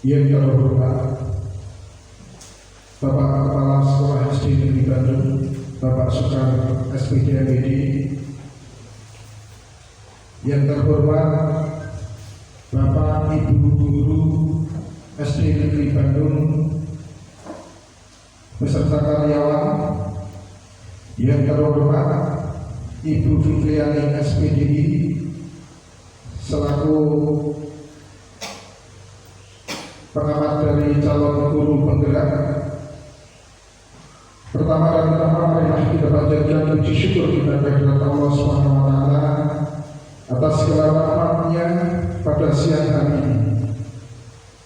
Yang terhormat Bapak Kepala Sekolah SD Negeri Bandung, Bapak Sukar SPD MPD. Yang terhormat Bapak Ibu Guru SD Negeri Bandung beserta karyawan. Yang terhormat Ibu Fitriani SPDI selaku pengamat dari calon guru penggerak. Pertama dan utama, marilah kita panjatkan puji syukur kita kehadirat Allah SWT atas segala rahmat-Nya pada siang hari ini.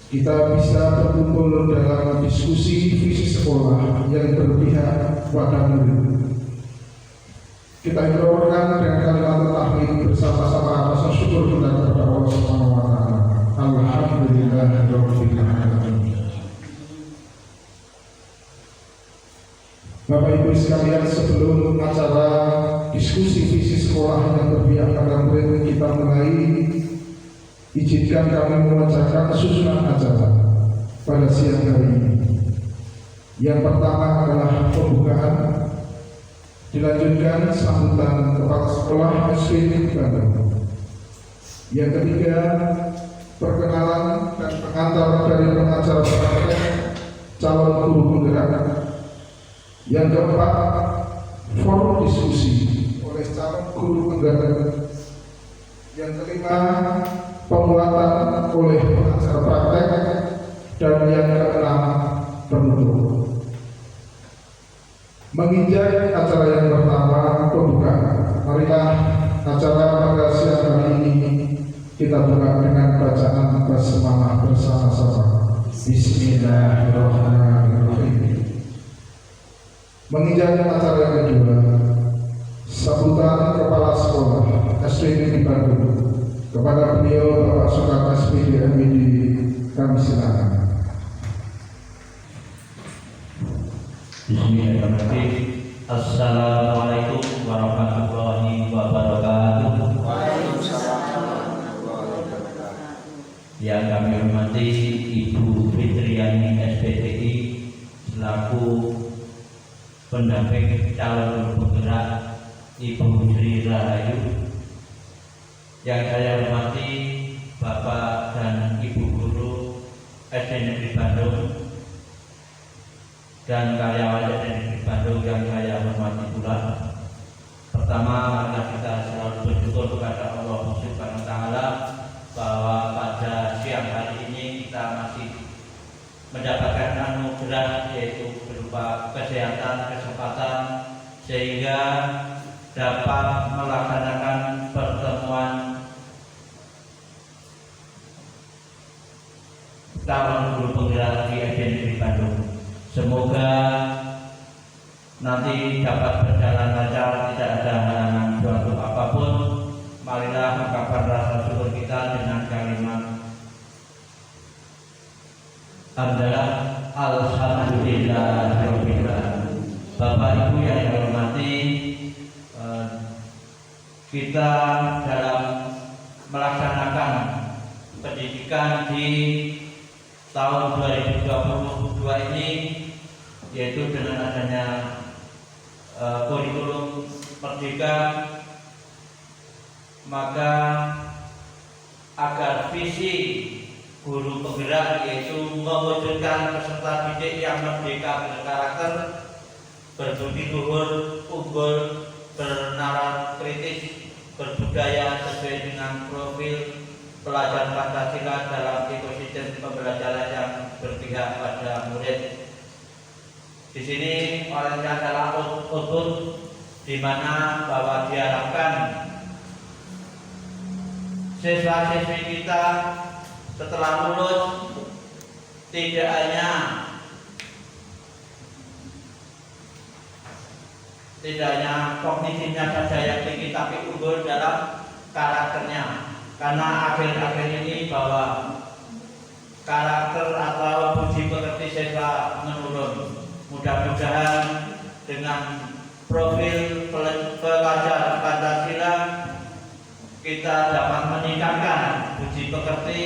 Kita bisa berkumpul dalam diskusi visi sekolah yang berpihak pada murid. Kita hidupkan dengan kalimat tahlil bersama-sama rasa syukur kita kepada Allah SWT. Alhamdulillahirabbil alamin. Bapak Ibu sekalian, sebelum acara diskusi visi sekolah yang berpihak pada murid kita mulai, izinkan kami membacakan susunan acara pada siang hari ini. Yang pertama adalah pembukaan, dilanjutkan sambutan kepala sekolah SD Negeri Bandung. Yang ketiga, perkenalan dan pengantar dari pengacara praktek calon guru penggerak. Yang keempat, forum diskusi oleh calon guru penggerak. Yang kelima, pembuatan oleh pengacara praktek. Dan yang keenam, penutup. Menginjak acara yang pertama, pembukaan. Marilah acara pada siang hari ini kita buka dengan bacaan basmalah bersama-sama. Bismillahirrahmanirrahim. Menginjak acara yang kedua, sambutan kepala sekolah SD Negeri Bandung. Kepada beliau Bapak Sukar SPD MPD, kami silakan. Bismillahirrahmanirrahim. Assalamualaikum warahmatullahi wabarakatuh. Yang kami hormati Ibu Fitriani SPDI selaku pendamping calon penggerak Ibu Sri Rahayu. Yang saya hormati Bapak dan Ibu Guru SD Negeri Bandung dan karyawan SD Negeri Bandung yang saya hormati pula. Pertama, marilah kita selalu bersyukur kepada Allah Subhanahu wa Ta'ala bahwa pada siang hari ini kita masih mendapatkan anugerah, yaitu berupa kesehatan, kesempatan, sehingga dapat melaksanakan pertemuan calon guru penggerak di SD Negeri Bandung. Semoga nanti dapat berjalan lancar, tidak ada halangan suatu apapun. Marilah mengungkapkan rasa syukur kita dengan kalimat adalah Alhamdulillahirabbil alamin. Bapak Ibu yang saya hormati, kita dalam melaksanakan pendidikan di tahun 2022 ini, yaitu dengan adanya kurikulum Merdeka, maka agar visi guru penggerak yaitu mewujudkan peserta didik yang merdeka, berkarakter, berbudi luhur, unggul, bernalar kritis, berbudaya sesuai dengan profil pelajar Pancasila dalam ekosistem pembelajaran yang berpihak pada murid. Di sini olehnya adalah output di mana bahwa diharapkan siswa-siswi kita setelah lulus tidak hanya kognitifnya saja yang tinggi, tapi unggul dalam karakternya. Karena akhir-akhir ini bahwa karakter atau budi pekerti siswa menurun. Mudah-mudahan dengan profil pelajar Pancasila kita dapat meningkatkan budi pekerti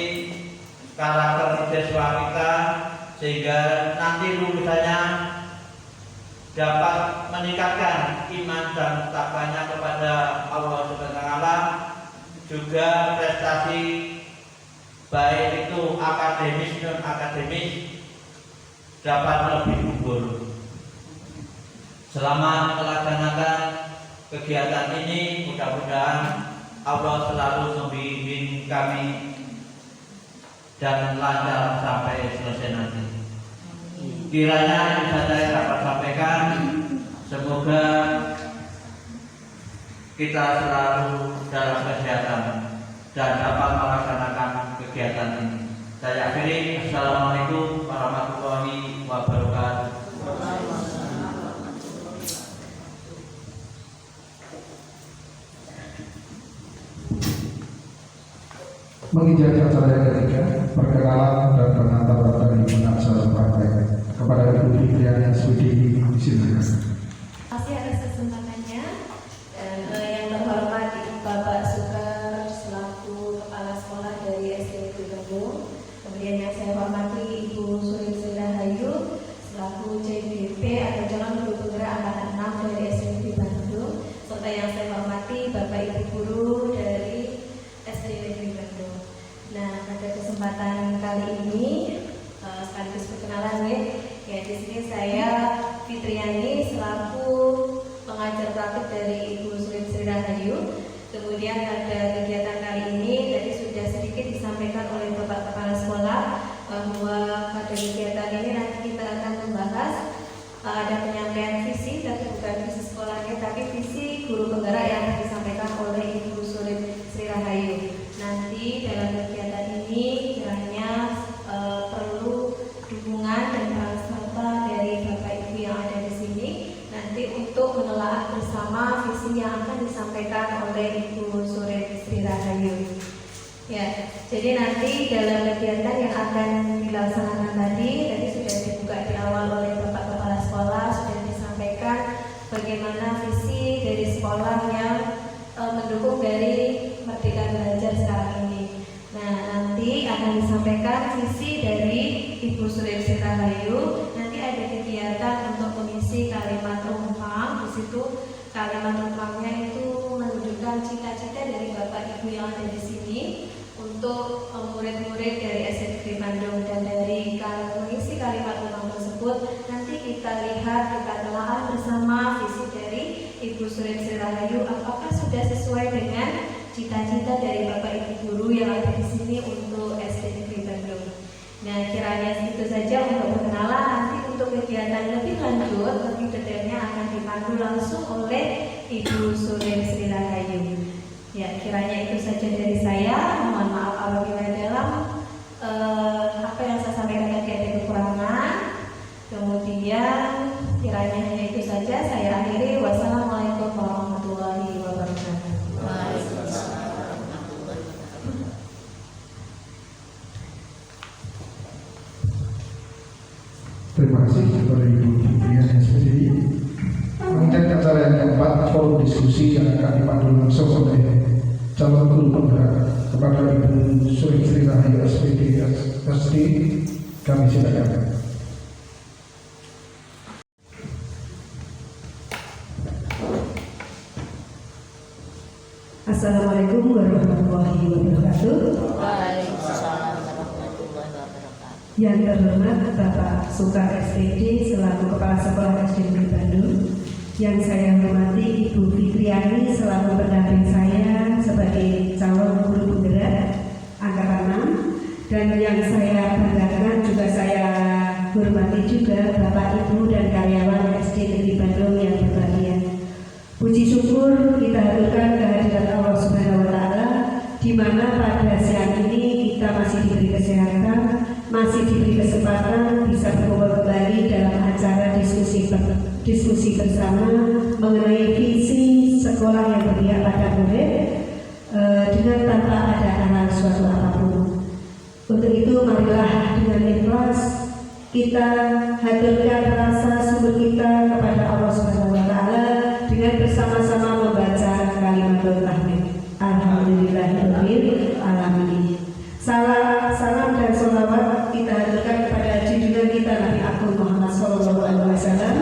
karakter siswa kita, sehingga nanti lulusannya dapat meningkatkan iman dan takwanya kepada Allah Subhanahu wa taala, juga prestasi baik itu akademis dan akademis dapat lebih unggul. Selama melaksanakan kegiatan ini, mudah-mudahan Allah selalu membimbing kami dan lancar sampai selesai nanti. Kiranya yang bisa saya dapat sampaikan, semoga kita selalu dalam kesehatan dan dapat melaksanakan kegiatan ini. Saya akhiri. Assalamualaikum warahmatullahi wabarakatuh. Menginjak acara yang ketiga, perkenalan dan pengantaran dari penaksar partai kepada Ibu Fitriani Swidi, disilakan. Masih atas kesempatannya, yang terhormat Ibu Bapak Sukar selaku Kepala Sekolah dari SD Negeri Bandung, kemudian yang saya hormati Ibu Suri Sri Rahayu selaku CGP atau calon guru penggerak angkatan 6 dari SD Negeri Bandung, serta yang saya hormati Bapak Ibu guru dari SD Negeri Bandung. Nah, pada kesempatan kali ini sekaligus perkenalan ya di sini saya Fitriani selaku pengajar praktik dari Ibu Sri Rahayu. Kemudian pada kegiatan kali ini tadi sudah sedikit disampaikan oleh Bapak Kepala Sekolah bahwa pada kegiatan ini nanti kita akan membahas ada penyampaian visi, tapi bukan visi sekolahnya, tapi visi guru penggerak yang disampaikan oleh Ibu Sri Rahayu. Nanti dalam kegiatan ini kiranya perlu dukungan dan peran serta dari Bapak Ibu yang ada di sini nanti untuk menelaah bersama visi yang akan disampaikan oleh Ibu Sri Rahayu. Ya, jadi nanti dalam kegiatan yang akan dilaksanakan tadi sudah dibuka di awal oleh Bapak Kepala Sekolah, sudah disampaikan bagaimana visi dari sekolah yang mendukung dari Merdeka Belajar sekarang ini. Nah, nanti akan disampaikan visi dari Ibu Sri Rahayu. Nanti ada kegiatan untuk mengisi kalimat rumpang. Di situ kalimat rumpangnya itu menunjukkan cita-cita dari Bapak Ibu yang ada di sini untuk murid-murid dari SD Negeri Bandung, dan dari mengisi kalimat rumpang tersebut nanti kita lihat, kita telah bersama visi dari Ibu Sri Rahayu apakah sudah sesuai dengan cita-cita dari Bapak Ibu guru yang ada di sini untuk SD Negeri Bandung. Nah, kiranya itu saja untuk perkenalan. Nanti untuk kegiatan lebih lanjut, lebih detailnya akan dipandu langsung oleh Ibu Sri Rahayu. Ya, kiranya itu saja dari saya. Mohon maaf apabila dalam apa yang saya sampaikan tadi ada kekurangan. Kemudian kiranya hanya itu saja. Saya akhiri. Wassalamualaikum warahmatullahi wabarakatuh. Terima kasih kepada Ibu Fitriani Swidi. Menginjak acara yang keempat, forum diskusi yang akan dipandu langsung oleh calon guru penggerak kepada Ibu Sri Rahayu SPD, kami silakan. Assalamualaikum warahmatullahi wabarakatuh. Waalaikumsalam warahmatullahi wabarakatuh. Yang terhormat Bapak Sukar SPD selaku Kepala Sekolah SD Negeri Bandung. Yang saya hormati Ibu Fitriani selaku pendamping saya sebagai calon guru penggerak angkatan 6. Dan yang saya banggakan juga saya hormati juga Bapak Ibu dan karyawan SD Negeri Bandung yang berbahagia. Puji syukur kita haturkan kehadirat Allah Subhanahu wa taala di mana pada siang ini kita masih diberi kesehatan, masih diberi kesempatan bisa berkumpul kembali dalam acara diskusi bersama mengenai visi sekolah yang berpihak pada murid dengan tanpa ada hal suatu apapun. Untuk itu marilah dengan ikhlas kita haturkan rasa syukur kita kepada Allah Subhanahu wa taala dengan bersama-sama membaca kalimatul tahmid. Alhamdulillahirabbil alamin. Salam dan salam Sallallahu Alaihi Wasallam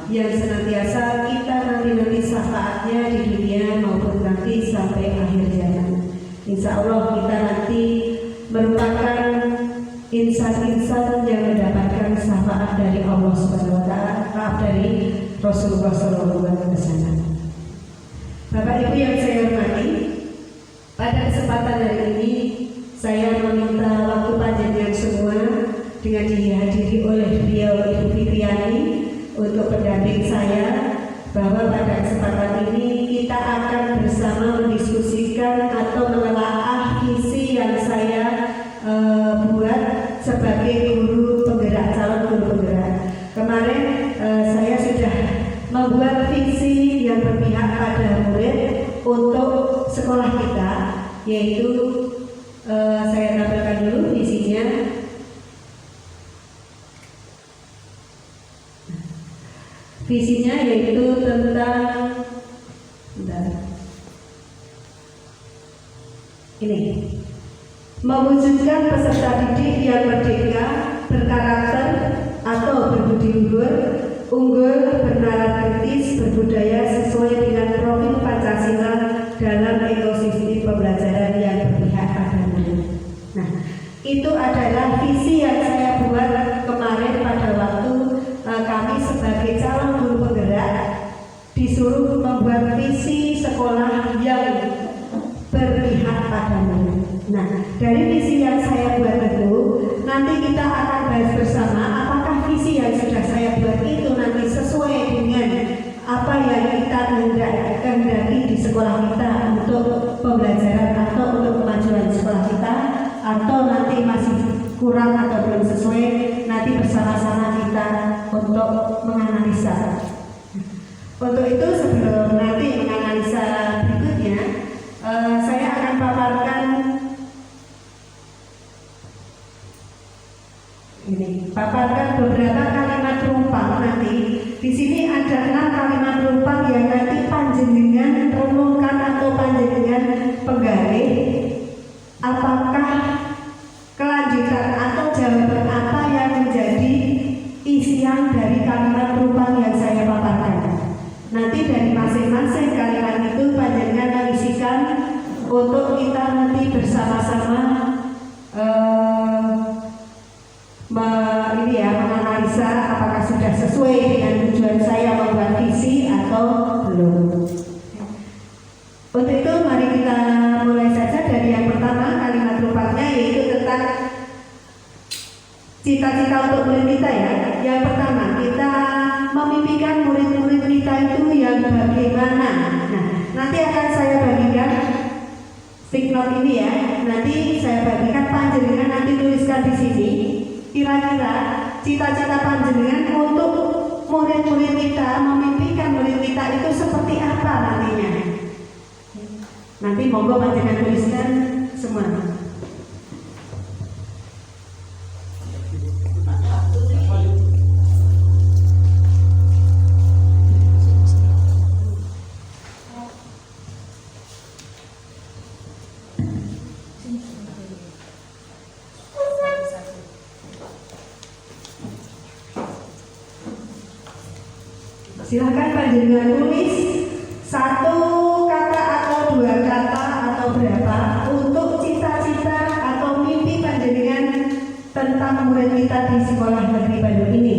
yang senantiasa kita nanti syafaatnya di dunia maupun nanti sampai akhir zaman. Insya Allah kita nanti merupakan insan-insan yang mendapatkan syafaat dari Allah Subhanahu Wa Taala, dari Rasulullah Sallallahu Alaihi Wasallam. Bapak Ibu yang saya hormati, pada kesempatan hari ini saya meminta waktu panjenengan semua dengan dihadiri oleh beliau Ibu Fitriani untuk pendamping saya, bahwa pada kesempatan ini kita akan bersama mendiskusikan atau menelaah visi yang saya buat sebagai guru penggerak, calon guru penggerak. Kemarin saya sudah membuat visi yang berpihak pada murid untuk sekolah kita, yaitu saya tampilkan dulu visinya. Visinya yaitu tentang ini, mewujudkan peserta didik yang merdeka, berkarakter atau berbudi luhur, unggul, bernalar kritis, berbudaya sesuai dengan profil Pancasila dalam ekosistem pembelajaran yang berpihak pada murid. Nah, itu adalah visi yang saya buat kemarin pada waktu kami sebagai calon guru penggerak disuruh membuat visi sekolah yang berpihak pada murid. Nah, dari visi yang saya buat itu nanti kita akan bahas bersama apakah visi yang sudah saya buat itu nanti sesuai dengan apa yang kita kehendaki di sekolah kita untuk pembelajaran atau untuk kemajuan sekolah kita, atau nanti masih kurang atau belum sesuai, nanti bersama-sama kita untuk menganalisa. Untuk itu sebelum nanti menganalisa berikutnya, saya akan paparkan beberapa kalimat penumpang nanti. Di sini ada 6 kalimat penumpang yang nanti panjenengan renungkan atau panjenengan penggali apakah kelanjutan atau jawaban apa yang menjadi isian dari kalimat penumpang yang saya paparkan. Nanti dari masing-masing kalimat itu panjenengan mengisikan untuk kita nanti bersama-sama menganalisa apakah sudah sesuai dengan tujuan saya membuat visi atau belum. Untuk itu mari kita mulai saja dari yang pertama, kalimat penumpangnya yaitu tentang cita-cita untuk murid kita ya. Yang pertama, kita memimpikan murid-murid kita itu yang bagaimana. Nah, nanti akan saya bagikan sticknote ini ya. Nanti saya bagikan, panjenengan nanti tuliskan di sini. Kira-kira cita-cita panjenengan untuk murid-murid kita, memimpikan murid kita itu seperti apa nantinya. Nanti monggo panjenengan tuliskan semua. Silakan panjenengan tulis 1 kata atau 2 kata atau berapa untuk cita-cita atau mimpi panjenengan tentang murid kita di sekolah negeri Bandung ini.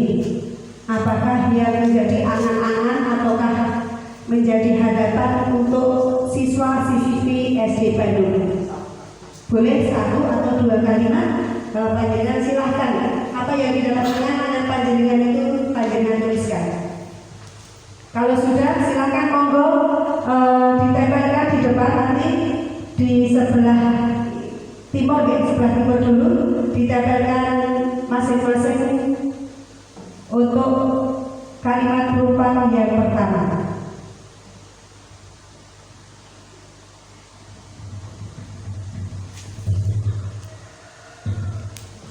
Apakah dia menjadi angan-angan ataukah menjadi harapan untuk siswa-siswi SD Bandung? Boleh 1 atau 2 kalimat. Kalau panjenengan silahkan. Apa yang di dalam angan-angan panjenengan itu panjenengan tuliskan. Kalau sudah, silakan monggo ditempelkan di depan nanti di sebelah timur ya, sebelah timur dulu ditempelkan masing-masing untuk kalimat penumpang yang pertama.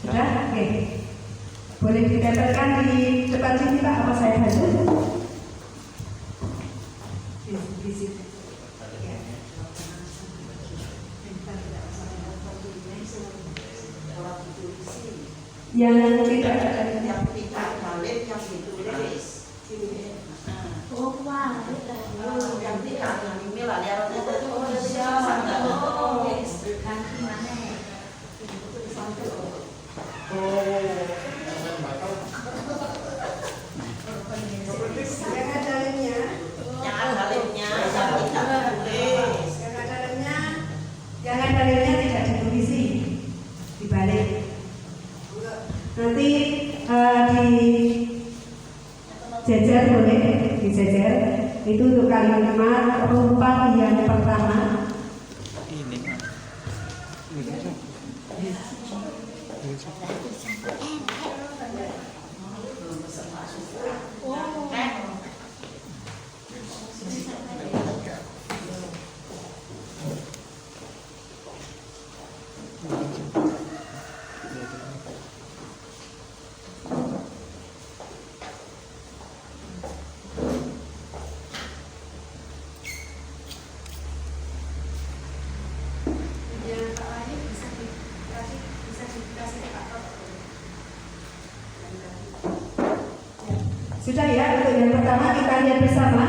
Sudah? Oke. Boleh ditempelkan di depan sini Pak, apa saya bantu? Yang tidak ada yang tidak valid, yang Jangan dalilnya tidak ditulisi, dibalik. Nanti dijejer boleh, dijejer. Itu untuk kalimat rumpang yang pertama. Sudah ya, untuk yang pertama kita lihat bersama.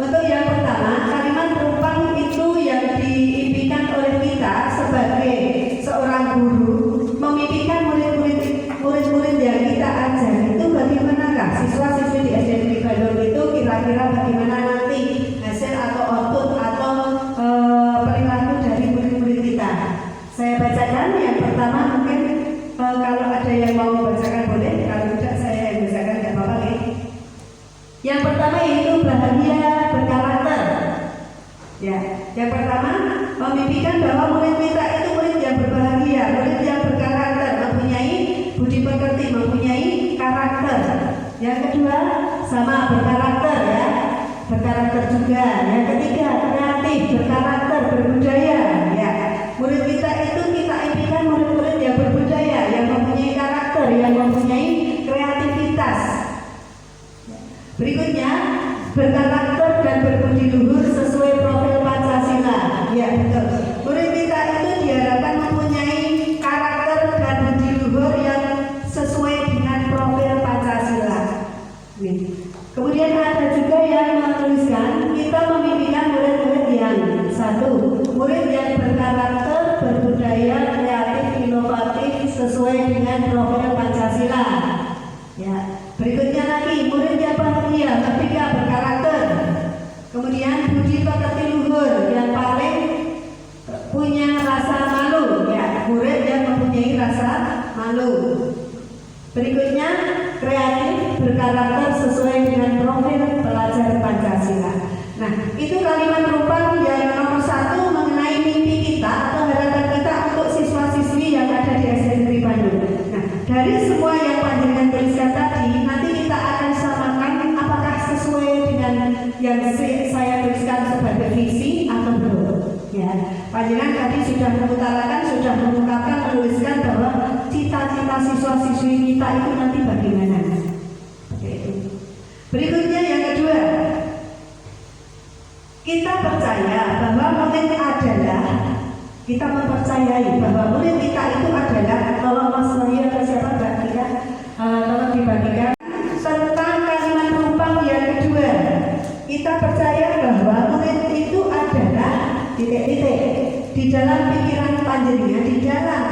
Untuk yang pertama, kalimat rumpang itu yang diimpikan oleh kita sebagai seorang guru, memimpikan murid-murid yang kita ajar itu bagaimanakah siswa-siswi di SD Negeri Bandung itu kira-kira bagaimana nanti hasil atau output atau perilaku dari murid-murid kita. Saya bacakan yang pertama, mungkin kalau ada yang mau membacakan boleh, kalau tidak saya yang bacakan tidak apa-apa ya. Yang pertama yaitu bahagia berkarakter. Ya, yang pertama memimpikan bahwa murid kita itu murid yang berbahagia, murid yang berkarakter, mempunyai budi pekerti, mempunyai karakter. Yang kedua sama berkarakter ya, berkarakter juga. Yang ketiga kreatif, berkarakter, berbudaya. Ya, murid kita itu kita impikan murid-murid yang berbudaya, yang mempunyai karakter, yang mempunyai kreativitas. Berikutnya, berkarakter dan berbudi luhur sesuai profil Pancasila. Ya, betul. Murid kita itu diharapkan mempunyai karakter dan budi luhur yang sesuai dengan profil Pancasila. Kemudian ada juga yang menuliskan kita memimpikan murid-murid yang satu, murid yang berkarakter, berbudaya, kreatif, inovatif sesuai dengan profil Pancasila. Ya. Berikutnya lagi, murid yang bahagia, ketiga berkarakter. Kemudian budi pekerti luhur, yang paling punya rasa malu, ya, murid yang mempunyai rasa malu. Berikutnya kreatif, berkarakter sesuai dengan profil pelajar Pancasila. Nah, itu kalimat rumpang yang nomor 1 mengenai mimpi kita atau harapan kita untuk siswa-siswi yang ada di SD Negeri Bandung. Nah, dari semua yang panjenengan tuliskan tadi, nanti kita akan samakan apakah sesuai dengan yang saya tuliskan sebagai visi atau belum. Ya, panjenengan tadi sudah mengutarakan, sudah mengungkapkan, menuliskan bahwa cita-cita siswa-siswi kita itu nanti bagaimana. Oke, itu. Berikutnya yang kedua, kita percaya bahwa murid adalah, kita mempercayai bahwa murid kita itu adalah, tolong Mas Maria atau siapa Mbak Tika, tolong dibagikan tentang kalimat rumpang yang kedua. Kita percaya bahwa murid itu adalah titik-titik di dalam pikiran panjenengan, di dalam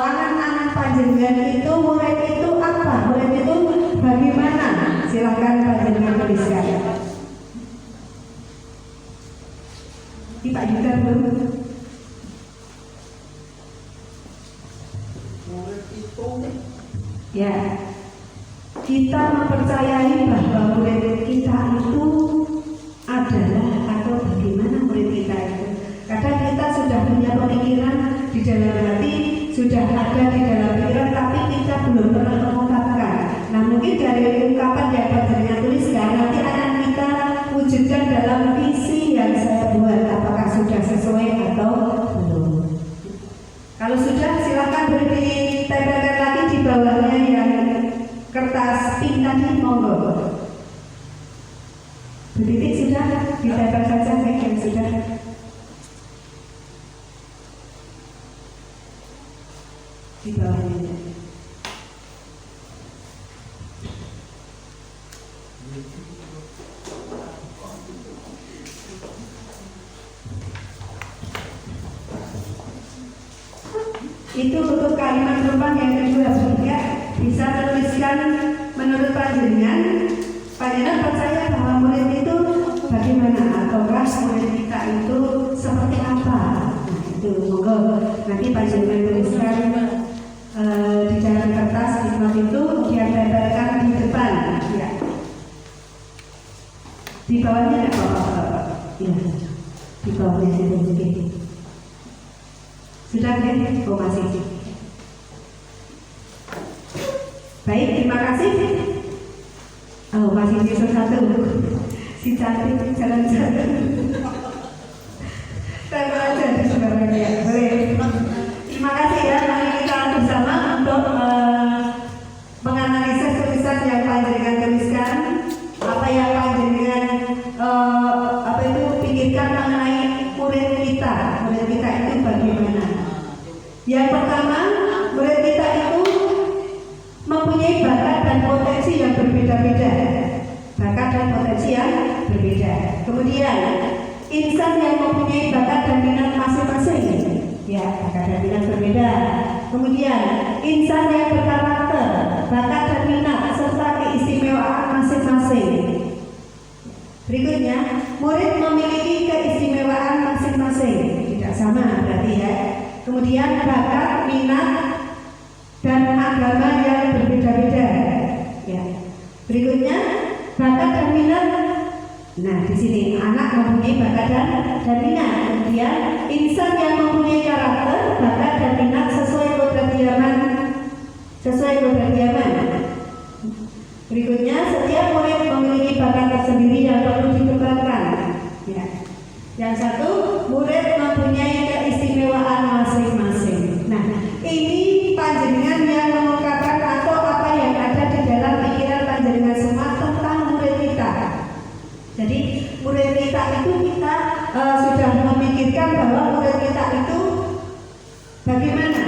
angan-angan panjenengan itu murid itu apa? Murid itu bagaimana? Silakan panjenengan tuliskan. Pak Yuda belum. Ya, kita mempercayai bahwa murid kita itu adalah atau bagaimana murid kita itu. Kadang kita sudah punya pemikiran di dalam hati, sudah ada di dalam pikiran, tapi kita belum pernah mengungkapkan. Nah, mungkin dari ungkapan yang panjenengan tuliskan nanti akan kita wujudkan dalam visi yang saya buat. Apakah sudah sesuai atau belum? Kalau sudah, silakan ditempelkan lagi di bawahnya yang kertas pink tadi, monggo. Betitik sudah, ditempel saja yang sudah. Di bawahnya. Untuk kalimat penumpang yang kedua juga bisa tuliskan menurut panjenengan percaya bahwa murid itu bagaimana, ataukah murid kita itu seperti apa? Nah, itu monggo nanti panjenengan tuliskan di dalam kertas hikmat itu kemudian tempelkan di depan, ya. Di bawahnya ada apa? Ya, di bawahnya ada begitu. Sudah kan? Oh masih. Baik, terima kasih. Oh masih episode 1. Si cantik jalan-jalan. Saya aja di sebenarnya. Boleh. Terima kasih ya. Mari kita bersama untuk menganalisis tulisan yang panjenengan tuliskan. Apa yang panjenengan pikirkan mengenai murid kita itu bagaimana? Yang pertama, murid kita itu mempunyai bakat dan potensi yang berbeda-beda. Bakat dan potensi yang berbeda. Kemudian, insan yang mempunyai bakat dan minat masing-masing. Ya, bakat dan minat berbeda. Kemudian, insan yang berkarakter, bakat dan minat serta keistimewaan masing-masing. Berikutnya, murid memiliki keistimewaan masing-masing, tidak sama berarti ya. Kemudian bakat, minat, dan agama yang berbeda-beda. Ya. Berikutnya, bakat dan minat. Nah, di sini anak mempunyai bakat dan minat. Kemudian, insan yang mempunyai karakter, bakat dan minat sesuai kodrat zaman. Berikutnya, setiap murid memiliki bakat tersendiri yang perlu dikembangkan. Ya. Yang satu, murid mempunyai keistimewaan masing-masing. Nah, ini panjenengan yang mengungkapkan atau apa yang ada di dalam pikiran panjenengan semua tentang murid kita. Jadi, murid kita itu kita sudah memikirkan bahwa murid kita itu bagaimana.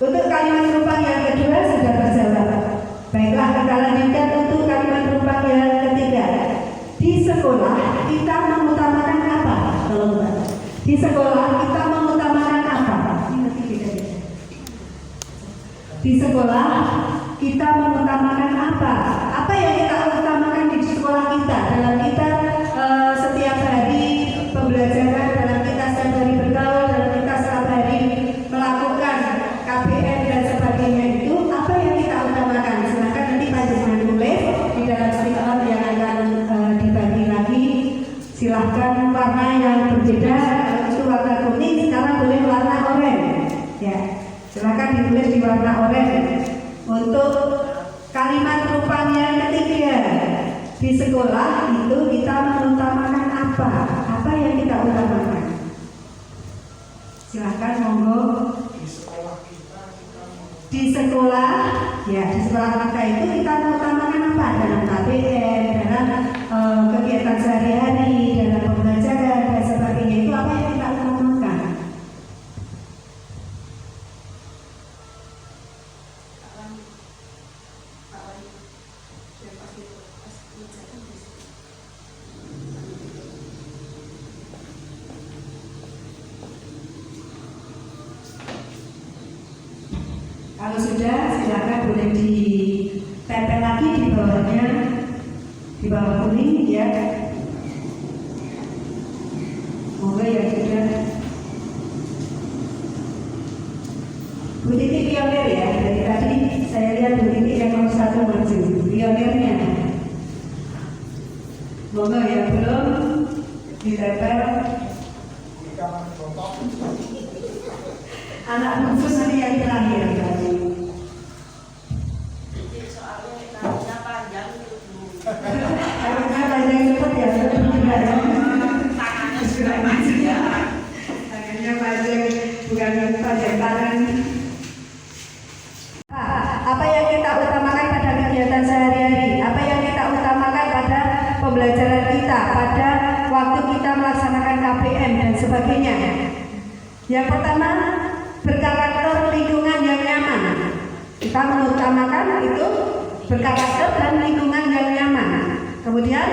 Untuk kalimat penumpang yang kedua sudah terjawab. Baiklah, kita lanjutkan untuk kalimat penumpang yang ketiga. Di sekolah kita mengutamakan apa? Tolong Mbak. Di sekolah kita mengutamakan apa? Di sekolah kita mengutamakan apa? Apa yang kita utamakan di sekolah kita? Dalam kita setiap hari pembelajaran, dalam kita setiap hari bergaul, dalam kita setiap hari melakukan KBM dan sebagainya itu apa yang kita utamakan? Silakan nanti panjenengan tulis di dalam stiker yang akan dibagi lagi. Silahkan warna yang berbeda, itu warna kuning, sekarang boleh warna oranye. Ya, silakan ditulis di warna oranye. Untuk kalimat penumpang yang ketiga, di sekolah itu kita mengutamakan apa? Apa yang kita utamakan? Silahkan monggo. Di sekolah, ya di sekolah kita itu kita mengutamakan apa? Dalam KBM, dalam kegiatan sehari-hari, dalam pembelajaran dan sebagainya itu apa yang kita utamakan? Kalau sudah, silakan boleh ditempel lagi di bawahnya, di bawah kuning ya. Moga ya sudah. Bu Titi pionir ya, dari tadi saya lihat Bu Titi yang nomor 1 maju, pionirnya. Moga ya belum ditempel. Anak khusus nanti yang terakhir tadi. Soalnya panjang itu. Harusnya panjang cepat ya, Tangannya sudah panjang ya. tangannya panjang, bukan panjang tangan. Apa yang kita utamakan pada kegiatan sehari-hari? Apa yang kita utamakan pada pembelajaran kita, pada waktu kita melaksanakan KBM dan sebagainya? Yang pertama, berkarakter lingkungan yang nyaman. Kita mengutamakan itu berkarakter dan lingkungan yang nyaman. Kemudian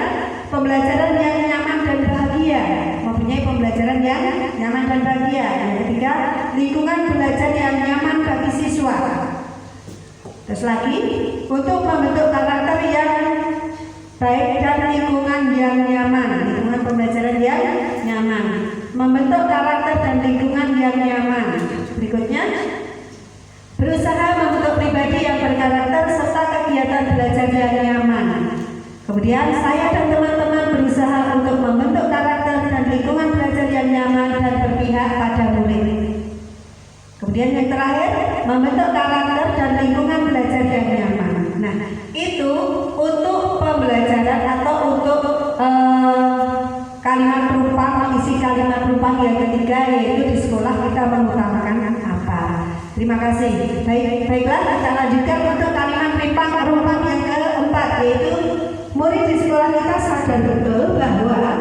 pembelajaran yang nyaman dan bahagia, mempunyai mempunyai pembelajaran yang nyaman dan bahagia. Yang ketiga, lingkungan belajar yang nyaman bagi siswa. Terus lagi, untuk membentuk karakter yang baik dan lingkungan yang nyaman, lingkungan pembelajaran yang nyaman, membentuk karakter dan lingkungan yang nyaman. Berikutnya, berusaha membentuk pribadi yang berkarakter serta kegiatan belajar yang nyaman. Kemudian saya dan teman-teman berusaha untuk membentuk karakter dan lingkungan belajar yang nyaman dan berpihak pada murid. Kemudian yang terakhir, membentuk karakter dan lingkungan belajar yang nyaman. Nah, itu untuk pembelajaran atau untuk kalimat perumpang, mengisi kalimat perumpang yang ketiga, yaitu di sekolah kita mengutamakan apa. Terima kasih. Baiklah, kita lanjutkan untuk kalimat perumpang yang keempat, yaitu murid di sekolah kita sadar betul bahwa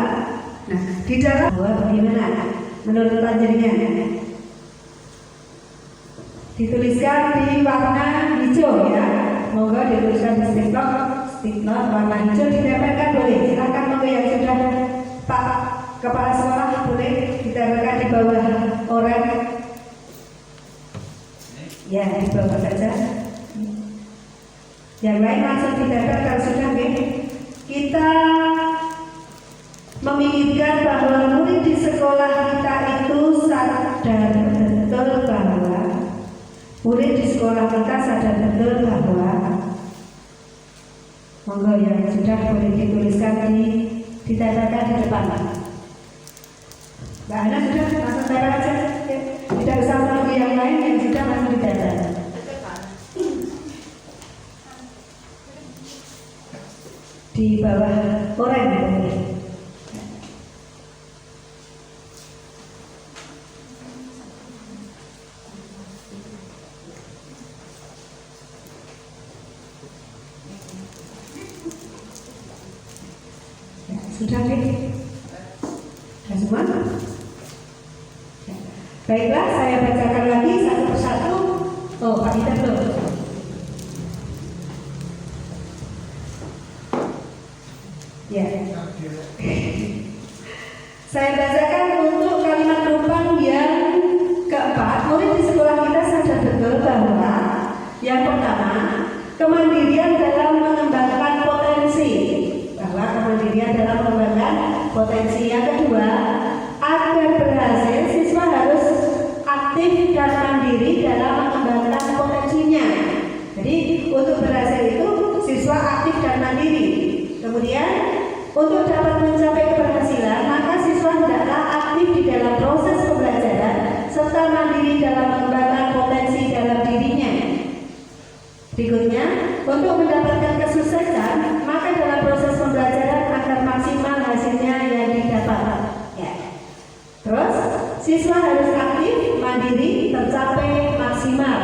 di dalam bagaimana menurut panjenengan. Dituliskan di warna hijau ya. Monggo dituliskan di stiker warna hijau, ditempelkan boleh. Silakan monggo yang sudah Pak Kepala Sekolah boleh ditempelkan di bawah oranye. Ya, di bawah saja. Yang lain langsung ditempel kalau sudah ya. Kita memikirkan bahwa murid di sekolah kita itu sadar betul bahwa murid di sekolah kita sadar betul bahwa monggo yang sudah boleh dituliskan ditempelkan di depan. Mbak Ana sudah langsung tempel aja ya. Tidak usah menunggu yang lain, yang sudah langsung ditempel. Di bawah oranye. Sudah deh? Sudah semua? Ya. Baiklah, saya bacakan lagi satu persatu. Oh, Pak Ida belum. Ya. Saya bacakan untuk kalimat perumpang yang keempat. Murid di sekolah kita sadar betul bahwa yang pertama, kemandirian dalam mengembangkan potensi. Kemandirian dalam mengembangkan potensi. Yang kedua, agar berhasil siswa harus aktif dan mandiri dalam mengembangkan potensinya. Jadi untuk berhasil itu siswa aktif dan mandiri. Kemudian untuk dapat mencapai keberhasilan, maka siswa hendaklah aktif di dalam proses pembelajaran serta mandiri dalam mengembangkan potensi dalam dirinya. Berikutnya, untuk mendapatkan kesuksesan, maka dalam proses pembelajaran agar maksimal hasilnya yang didapat. Ya. Terus, siswa harus aktif, mandiri, tercapai maksimal.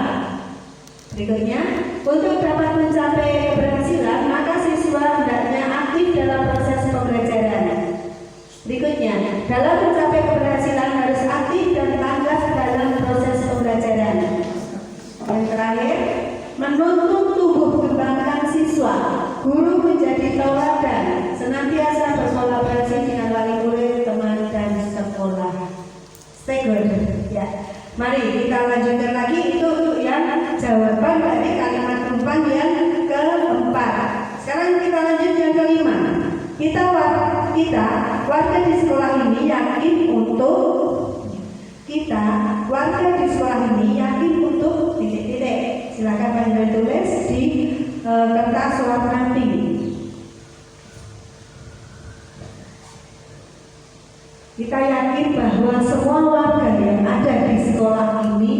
Berikutnya, untuk dapat mencapai keberhasilan, maka siswa hendaknya aktif dalam proses pembelajaran. Berikutnya, dalam mencapai keberhasilan harus aktif dan tanggap dalam proses pembelajaran. Yang terakhir, menuntut tumbuh kembangkan siswa, guru menjadi tauladan, senantiasa berkolaborasi dengan wali murid, teman dan sekolah. Stakeholder. Ya, mari kita lanjutkan lagi itu untuk yang jawaban dari kalimat perumpang yang keempat. Sekarang kita lanjut yang kelima. Kita warga di sekolah ini yakin untuk titik-titik. Silakan panjenengan tulis di kertas warna pink. Kita yakin bahwa semua warga yang ada di sekolah ini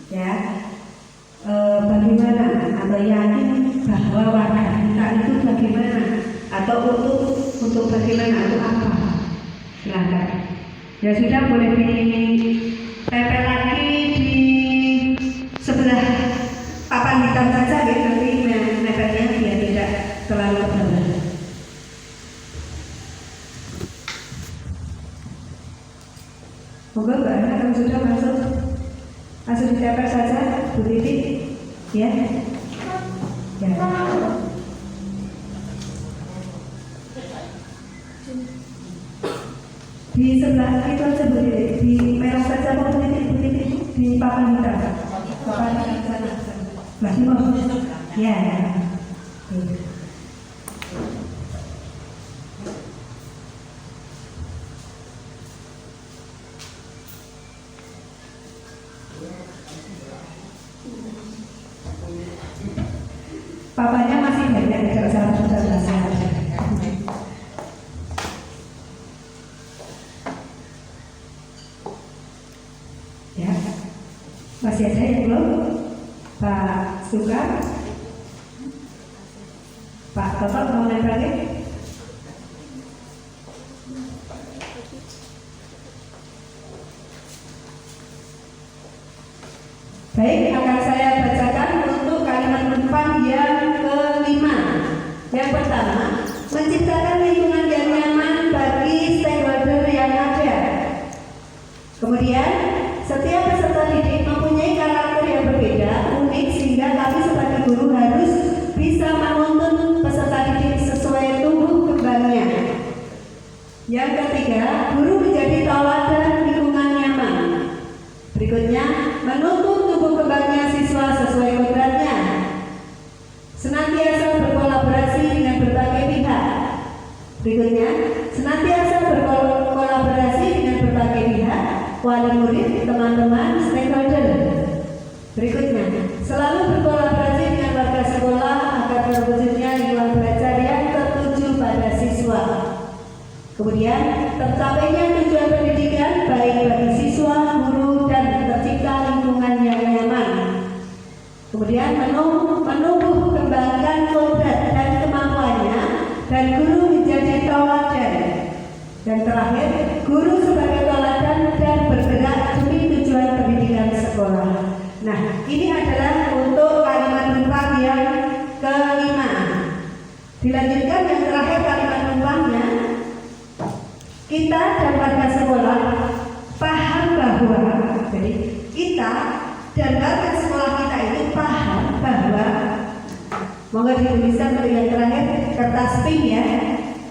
ya bagaimana, atau yakin bahwa warga kita itu bagaimana, atau untuk bagaimana, untuk apa? Silakan. Ya sudah, boleh ditempel lagi di sebelah papan hitam saja ya, nanti nempelnya biar tidak terlalu tebal. Moga Mbak Ana kalau sudah langsung ditempel saja, Bu Titi, ya. Ya. Di sebelah Ya. Papanya masih banyak tidak salah sudah bahasa. Ya, masih ada yang belum? Pak Sukar, Pak Toto mau nanya lagi? Baik, akan saya bacakan untuk kalimat penumpang yang kelima. Yang pertama, menciptakan lingkungan yang nyaman bagi stakeholder yang ada. Kemudian, setiap peserta didik mempunyai karakter yang berbeda, unik, sehingga kami sebagai guru harus bisa menuntun peserta didik sesuai tumbuh kembangnya. Yang ketiga, guru menjadi tauladan lingkungan nyaman. Berikutnya, menuntun tumbuh kembangnya siswa sesuai kodratnya. Senantiasa berkolaborasi dengan berbagai pihak. Berikutnya, senantiasa berkolaborasi dengan berbagai pihak, wali murid, teman-teman, stakeholder. Berikutnya, selalu berkolaborasi dengan warga sekolah agar terwujudnya lingkungan belajar yang tertuju pada siswa. Kemudian, tercapainya tujuan pendidikan baik bagi siswa, guru, dan tercipta lingkungan yang nyaman. Kemudian, menumbuh kembangkan kodrat dan kemampuannya, dan guru menjadi tauladan. Dan terakhir, guru sebagai tauladan dan bergerak demi tujuan pendidikan sekolah. Nah, ini adalah untuk kalimat penumpang yang kelima. Dilanjutkan yang terakhir kalimat penumpangnya. Kita dan warga sekolah paham bahwa, jadi kita dan warga sekolah kita ini paham bahwa, monggo dituliskan untuk yang terakhir kertas pink ya,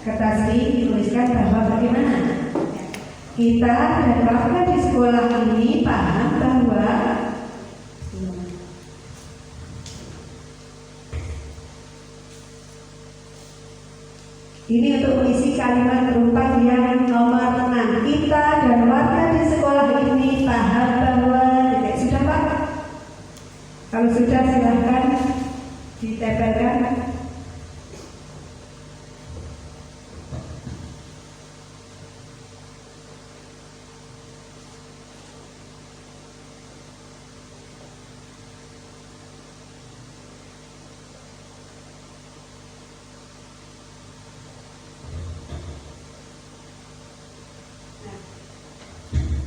kertas pink dituliskan bahwa bagaimana kita dan warga di sekolah ini paham bahwa ini untuk mengisi kalimat penumpang yang nomor 6. Kita dan warga di sekolah ini paham bahwa, sudah Pak? Kalau sudah silahkan ditempelkan.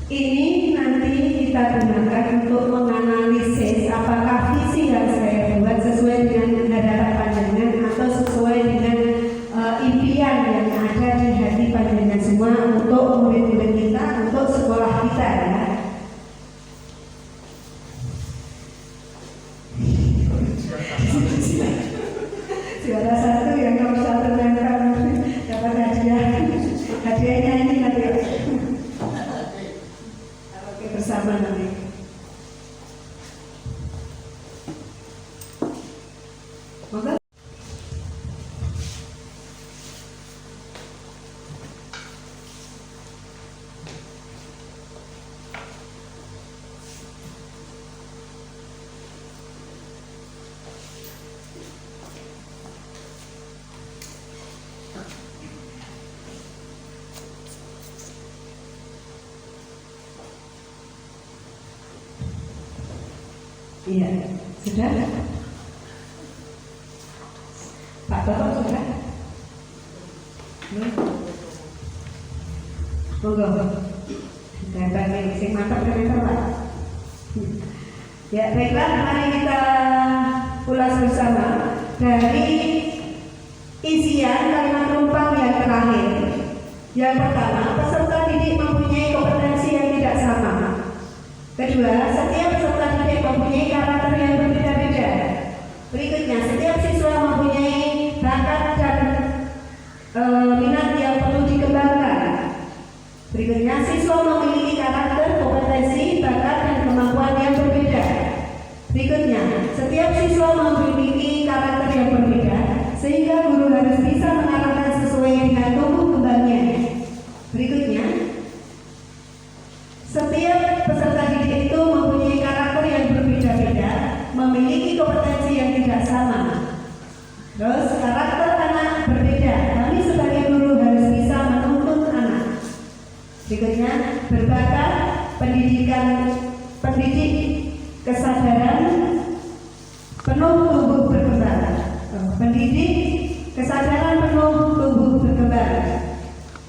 Ini nanti kita gunakan untuk menganalisis apakah visi yang saya buat sesuai dengan harapan panjenengan atau sesuai dengan impian yang ada di hati panjenengan semua untuk murid-murid kita, untuk sekolah kita ya. Juara satu yang nomor satu dapat hadiah. Hadiahnya ini nanti bersama nanti. Maka iya, sudah? Pak Toto sudah? Belum? Monggo. Ditempelin sing mantap kan Pak. Ya, baiklah, mari kita ulas bersama dari isian kalimat penumpang yang terakhir. Yang pertama, peserta didik mempunyai kompetensi yang tidak sama. Kedua, setiap peserta didik mempunyai karakter yang berbeda-beda. Berikutnya, setiap siswa mempunyai bakat dan minat yang perlu dikembangkan. Berikutnya, siswa memiliki karakter, kompetensi, bakat, dan kemampuan yang berbeda. Berikutnya, setiap siswa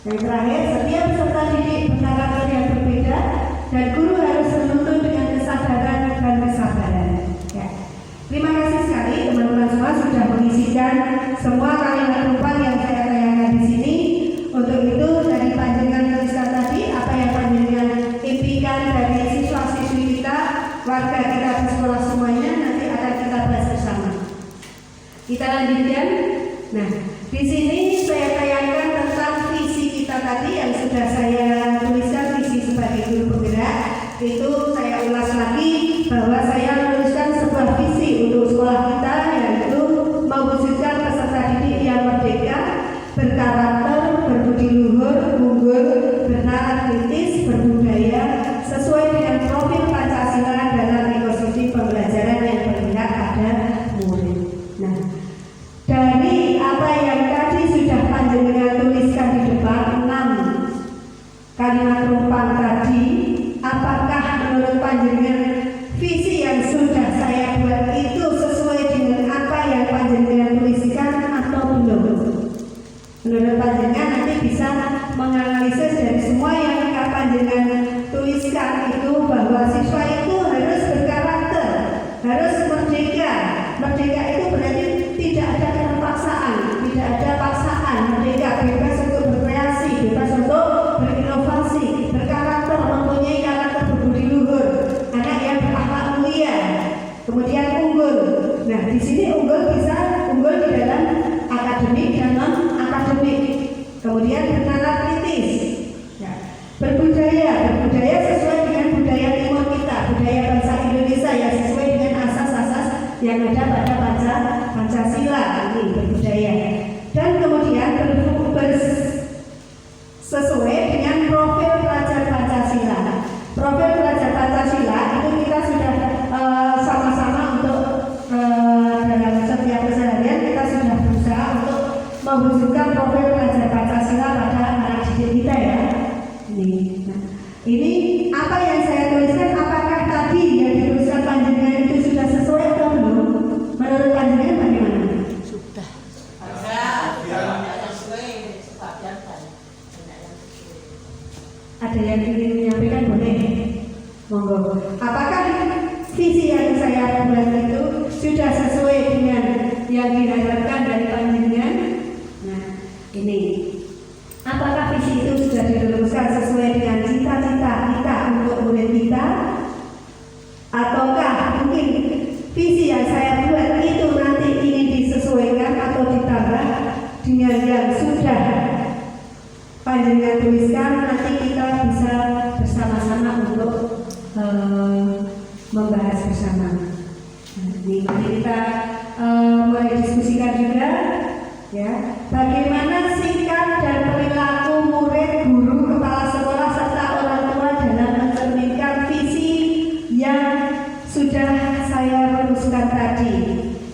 Yang terakhir, setiap peserta didik berkarakter yang berbeda dan guru harus menuntun dengan kesadaran dan kesabaran. Ya. Terima kasih sekali teman-teman semua sudah mengisikan semua kalimat rupan yang saya tayangkan di sini. Untuk itu dari panjenengan tuliskan tadi apa yang panjenengan impikan dari siswa-siswi kita, warga kita di sekolah semuanya nanti akan kita bahas bersama. Kita lanjutkan. Nah, di sini saya tayangkan tentang visi kita tadi yang sudah saya tuliskan, visi sebagai guru penggerak. Itu saya ulas lagi bahwa saya menuliskan sebuah visi untuk sekolah kita, yaitu mewujudkan peserta didik yang merdeka, berkarakter, berbudi luhur, unggul, bernalar kritis, berbudaya, sesuai dengan profil Pancasila dalam ekosistem pembelajaran yang berpihak pada murid. Nah, dari apa yang tadi sudah panjenengan tuliskan di depan 6 kalimat rumpang tadi, apakah menurut panjenengan visi yang sudah saya buat itu sesuai dengan apa yang panjenengan tuliskan atau belum? Menurut panjenengan nanti bisa menganalisis dari semua yang panjenengan tuliskan itu bahwa siswa itu harus berkarakter, harus merdeka. Merdeka itu berarti tidak ada keterpaksaan, tidak ada paksaan. Merdeka bebas untuk berkreasi, bebas untuk berinovasi, berkarakter, mempunyai karakter berbudi luhur, anak yang berakhlak mulia, kemudian unggul. Nah, di sini unggul bisa unggul di dalam akademik dan non akademik. Kemudian bernalar kritis. Ya. Berbudaya sesuai dengan budaya timur kita, budaya bangsa Indonesia yang sesuai dengan asas-asas yang ada pada Pancasila ini berbudaya. Dan kemudian sesuai dengan profil pelajar Pancasila. Profil pelajar Pancasila itu kita sudah sama-sama untuk dalam setiap keseharian kita sudah berusaha untuk mewujudkan profil pelajar Pancasila pada anak didik kita ya. Ini apa yang saya tuliskan, apakah tadi yang dituliskan panjenengan itu sudah sesuai atau belum? Menurut panjenengan bagaimana? Sudah. Ada yang ingin menyampaikan boleh? Monggo. Apakah visi yang saya buat itu sudah sesuai dengan yang diharapkan dari panjenengan? Nah, ini. Apakah visi itu sudah dirumuskan sesuai dengan cita-cita kita untuk murid kita? Ataukah mungkin visi yang saya buat itu nanti ingin disesuaikan atau ditambah dengan yang sudah panjenengan tuliskan, nanti kita bisa bersama-sama untuk membahas bersama. Nah, ini kita mulai diskusikan juga, ya. Bagaimana sikap dan perilaku murid, guru, kepala sekolah serta orang tua dalam mencerminkan visi yang sudah saya rumuskan tadi.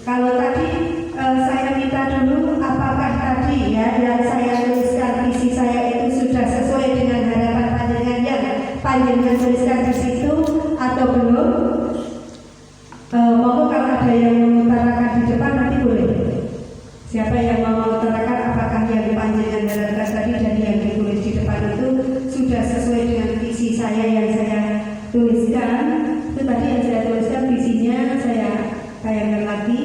Kalau tadi saya minta dulu, apakah tadi ya yang saya tuliskan visi saya itu sudah sesuai dengan harapan panjenengan yang panjenengan tuliskan di situ atau belum? Monggo kalau ada yang mengutarakan di depan nanti boleh. Siapa yang mau mengutarakan apakah yang panjenengan harapkan tadi dan yang ditulis di depan itu sudah sesuai dengan visi saya yang saya tuliskan? Itu tadi yang saya tuliskan visinya saya tayangkan lagi.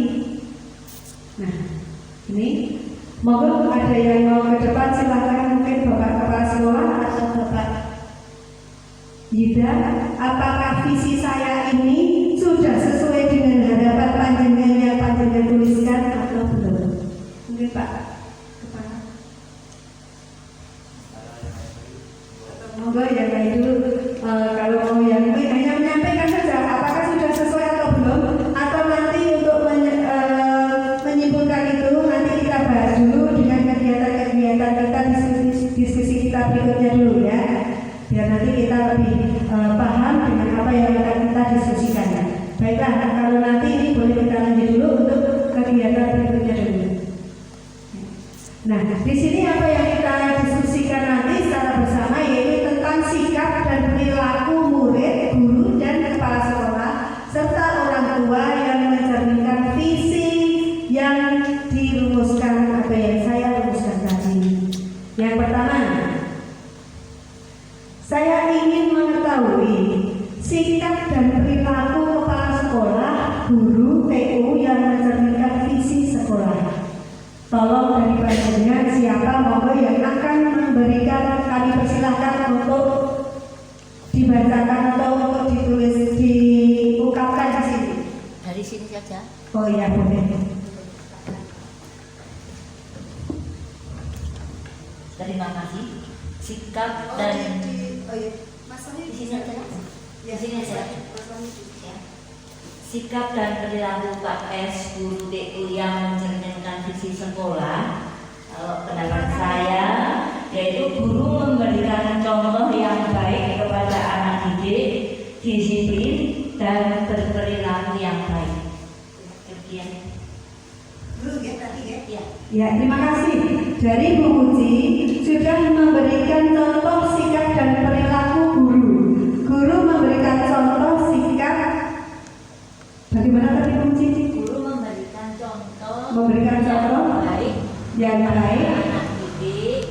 Nah, ini monggo ada yang mau ke depan silakan, mungkin Bapak Kepala Sekolah atau Bapak Yuda. Apakah visi saya ini sudah sesuai dengan harapan panjenengan yang panjenengan tuliskan atau belum? Mungkin Pak Kepala. Monggo yang itu kalau mau yang ini hanya menyampaikan saja apakah sudah sesuai atau belum, atau nanti untuk menyimpulkan itu nanti kita bahas dulu dengan kegiatan-kegiatan kita, diskusi kita berikutnya dulu ya, biar nanti kita lebih paham dengan apa yang akan guru, TU yang mencerminkan visi sekolah. Tolong dari panjenengan siapa monggo yang akan memberikan, kami persilahkan untuk dibacakan atau untuk ditulis, diungkapkan di sini. Dari sini saja. Oh iya boleh. Terima kasih. Sikap dan di sini aja. Di sini aja. Ya. Sikap dan perilaku KS guru TU yang mencerminkan visi sekolah. Kalau pendapat saya, yaitu guru memberikan contoh yang baik kepada anak didik, disiplin dan berperilaku yang baik. Demikian. Ya. Ya, terima kasih. Dari Bu Uci sudah memberikan contoh sikap dan perilaku guru. Guru memberikan contoh sikap. Bagaimana tadi Bu Uci? Guru memberikan contoh Baik yang baik. anak didik,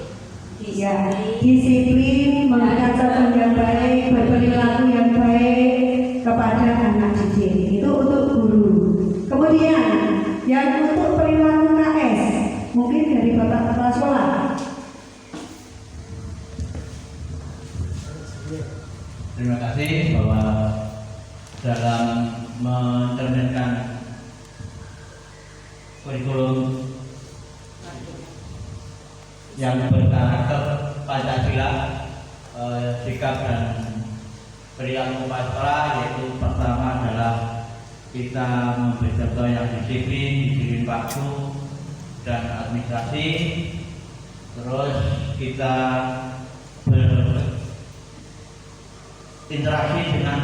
Ya, disiplin, memberikan contoh yang baik, berperilaku yang baik kepada anak didik. Itu untuk guru. Kemudian yang untuk perilaku KS, mungkin dari Bapak Kepala Sekolah. Terima kasih bahwa dalam mencerminkan kurikulum yang berkarakter Pancasila, sikap dan perilaku sekolah, yaitu pertama adalah kita memberi contoh yang disiplin waktu dan administrasi. Terus kita berinteraksi dengan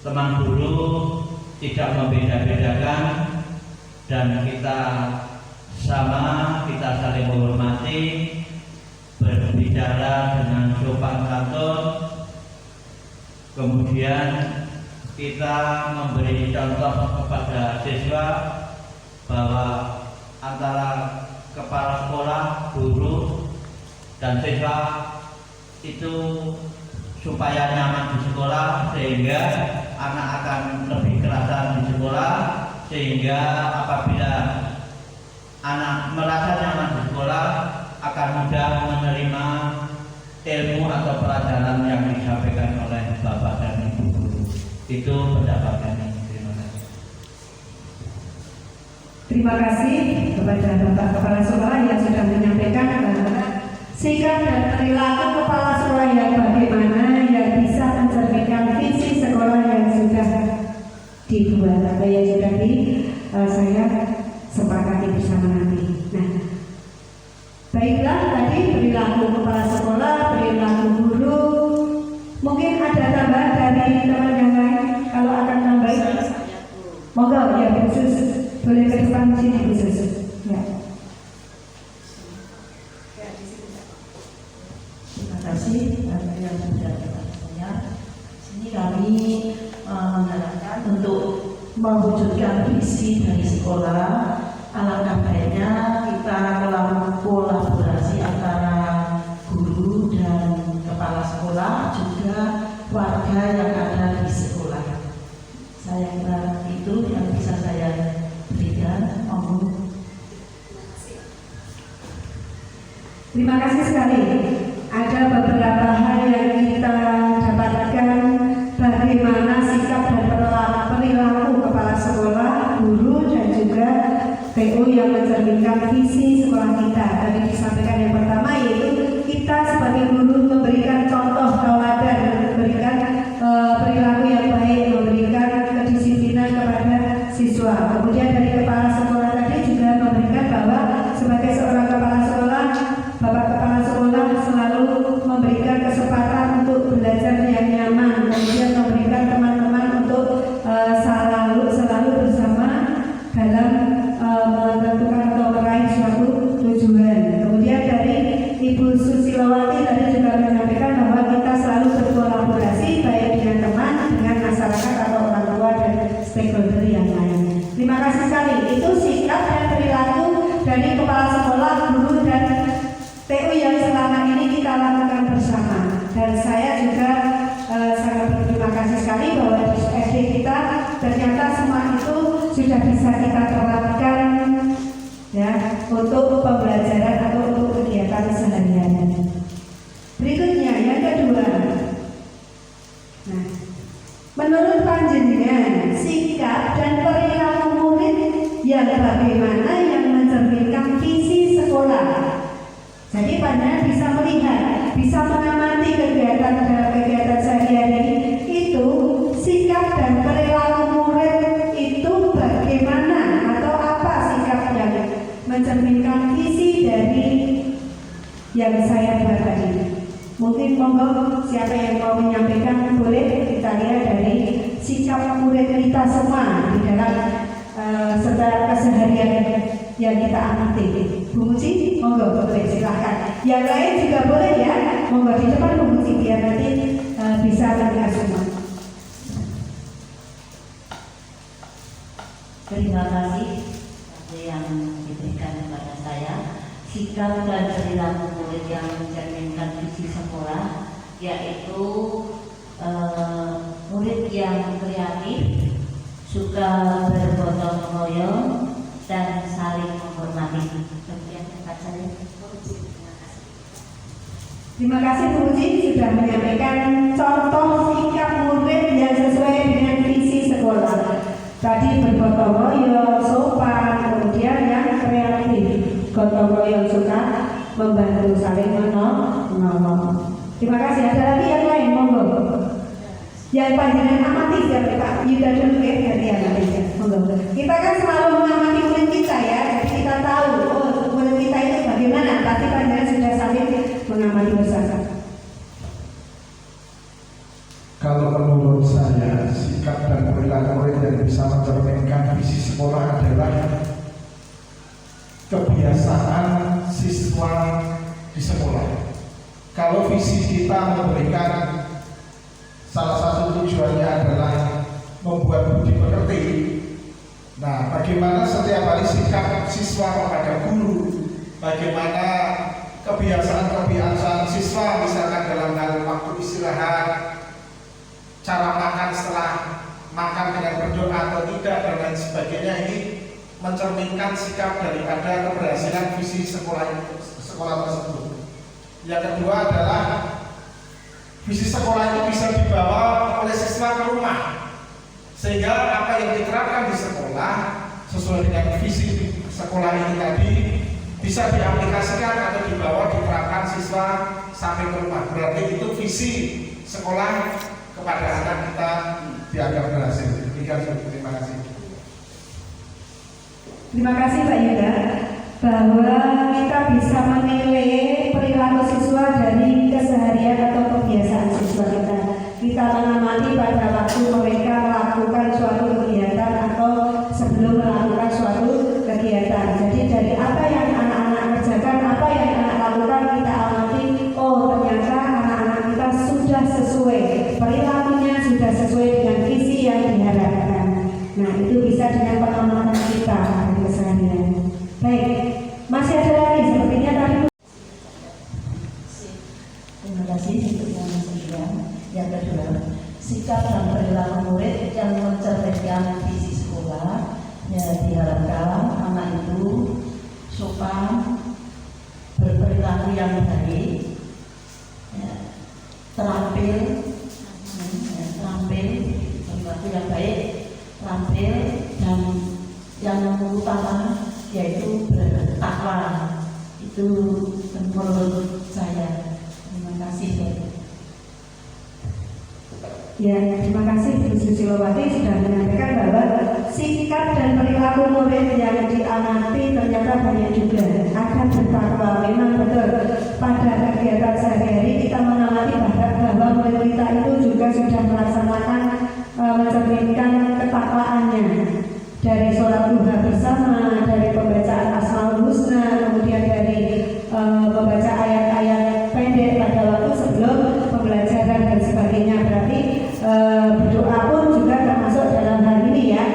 teman guru, tidak membeda-bedakan, dan kita saling menghormati, berbicara dengan sopan santun. Kemudian kita memberi contoh kepada siswa bahwa antara kepala sekolah, guru, dan siswa itu supaya nyaman di sekolah, sehingga anak akan lebih kerasan di sekolah, sehingga apabila anak merasa nyaman di sekolah akan mudah menerima ilmu atau pelajaran yang disampaikan oleh bapak dan ibu guru. Itu pendapat kami. Terima kasih. Terima kasih kepada Bapak Kepala Sekolah yang sudah menyampaikan bahwa sikap dan perilaku kepala sekolah yang bagaimana yang bisa mencerminkan visi sekolah yang sudah dibuat atau yang sudah saya sepakati bersama nanti. Nah, baiklah, tadi perilaku kepala sekolah, perilaku guru. Mungkin ada tambahan dari teman yang lain kalau akan tambahin. Monggo ya khusus, boleh ke depan sini khusus. Ya. Terima kasih yang sudah saya. Sini kami mengharapkan untuk mewujudkan visi dari sekolah. Alangkah baiknya kita melakukan kolaborasi antara guru dan kepala sekolah, juga warga yang ada di sekolah. Saya kira itu yang bisa saya berikan. Terima kasih sekali. Ada beberapa hal yang kita dapatkan bagaimana sikap dan perilaku kepala sekolah, guru, dan juga TU yang mencerminkan visi sekolah kita. Tadi disampaikan yang pertama yaitu kita sebagai guru memberikan contoh tauladan, memberikan perilaku yang baik, memberikan kedisiplinan kepada siswa. Kemudian dari kepala sekolah tadi juga memberikan bahwa sebagai seorang kepala sekolah, Bapak Kepala Sekolah selalu memberikan kesempatan untuk belajar yang nyaman, kemudian memberikan teman-teman untuk selalu bersama dalam menentukan atau meraih suatu tujuan. Kemudian dari Ibu Susilowati tadi juga menyampaikan bahwa kita selalu berkolaborasi baik dengan teman, dengan masyarakat atau orang tua dan stakeholder yang lain. Terima kasih sekali. Itu sikap dan perilaku dari kepala sekolah, guru, dan TU yang selama ini kita lakukan bersama. Dan saya juga sangat berterima kasih sekali bahwa di SD kita ternyata semua kita terapkan ya untuk pembelajaran atau untuk kegiatan sehari-hari. Berikutnya yang kedua, nah, menurut panjenengan sikap dan perilaku murid yang bagaimana yang mencerminkan visi sekolah. Jadi panjenengan bisa melihat, bisa mengamati kegiatan sehari-hari itu, sikap dan perilaku murid itu bagaimana atau apa sikap yang mencerminkan visi dari yang saya buat tadi. Mungkin monggo siapa yang mau menyampaikan boleh kita lihat dari sikap murid kita semua di dalam setelah keseharian yang kita amati. Bu Muci, monggo boleh silahkan. Yang lain juga boleh ya, monggo di depan Bu Muci biar nanti bisa melihat semua. Terima kasih yang diberikan kepada saya. Sikap dan perilaku murid yang mencerminkan visi sekolah, yaitu murid yang kreatif, suka bergotong royong, dan saling menghormati. Kemudian tempat saya. Terima kasih Bu Muci sudah menyampaikan contoh sikap murid yang sesuai dengan visi sekolah. Tadi bergotong royong, sopan, kemudian yang kreatif. Gotong royong suka membantu saling menolong. Terima kasih. Ada lagi yang lain, monggo. Yang panjenengan amati siapa Pak Yuda dulu ya, nanti yang lain. Monggo. Kita kan selalu mengamati murid kita ya, jadi kita tahu murid kita itu bagaimana. Tapi panjenengan sudah saling mengamati bersama. Kalau menurut saya, sikap dan perilaku murid yang bisa mencerminkan visi sekolah adalah kebiasaan siswa di sekolah. Kalau visi kita memberikan salah satu tujuannya adalah membuat budi pekerti, nah bagaimana setiap hari sikap siswa kepada guru, bagaimana kebiasaan siswa misalkan dalam hal waktu istirahat, cara makan setelah makan dengan berdoa atau tidak dan lain sebagainya, ini mencerminkan sikap daripada keberhasilan visi sekolah tersebut. Yang kedua adalah visi sekolah itu bisa dibawa oleh siswa ke rumah, sehingga apa yang diterapkan di sekolah sesuai dengan visi sekolah ini tadi bisa diaplikasikan atau dibawa diterapkan siswa sampai ke rumah. Berarti itu visi sekolah kepada anak kita dianggap berhasil. Terima kasih. Terima kasih Pak Yuda, bahwa kita bisa menilai perilaku siswa dari keseharian atau kebiasaan siswa kita. Kita mengamati pada waktu mereka melakukan suatu kegiatan atau sebelum melakukan suatu kegiatan. Jadi dari apa yang anak-anak kerjakan, apa yang anak lakukan, kita amati, oh ternyata anak-anak kita sudah sesuai, perilakunya sudah sesuai dengan visi yang diharapkan. Nah itu bisa dengan pengamatan kita dari keseharian. Baik, masih ada lagi sepertinya tadi. Terima kasih untuk yang kedua. Yang kedua, sikap dan perilaku murid yang mencerminkan visi sekolah, ya diharapkan anak itu sopan, berperilaku yang baik, ya, terampil, perilaku yang baik, terampil, dan yang utama yaitu bertakwa. Itu menurut saya. Terima kasih. Ya, terima kasih Bu Susilowati sudah menyampaikan bahwa sikap dan perilaku murid yang diamati ternyata banyak juga. Akan bertakwa, memang betul. Pada kegiatan sehari-hari kita mengamati bahwa murid kita itu juga sudah melaksanakan mencerminkan ketakwaannya dari sholat duha bersama, dari pembacaan Asmaul Husna, kemudian dari membaca ayat-ayat pendek pada waktu sebelum pembelajaran dan sebagainya. Berarti berdoa pun juga termasuk dalam hal ini ya.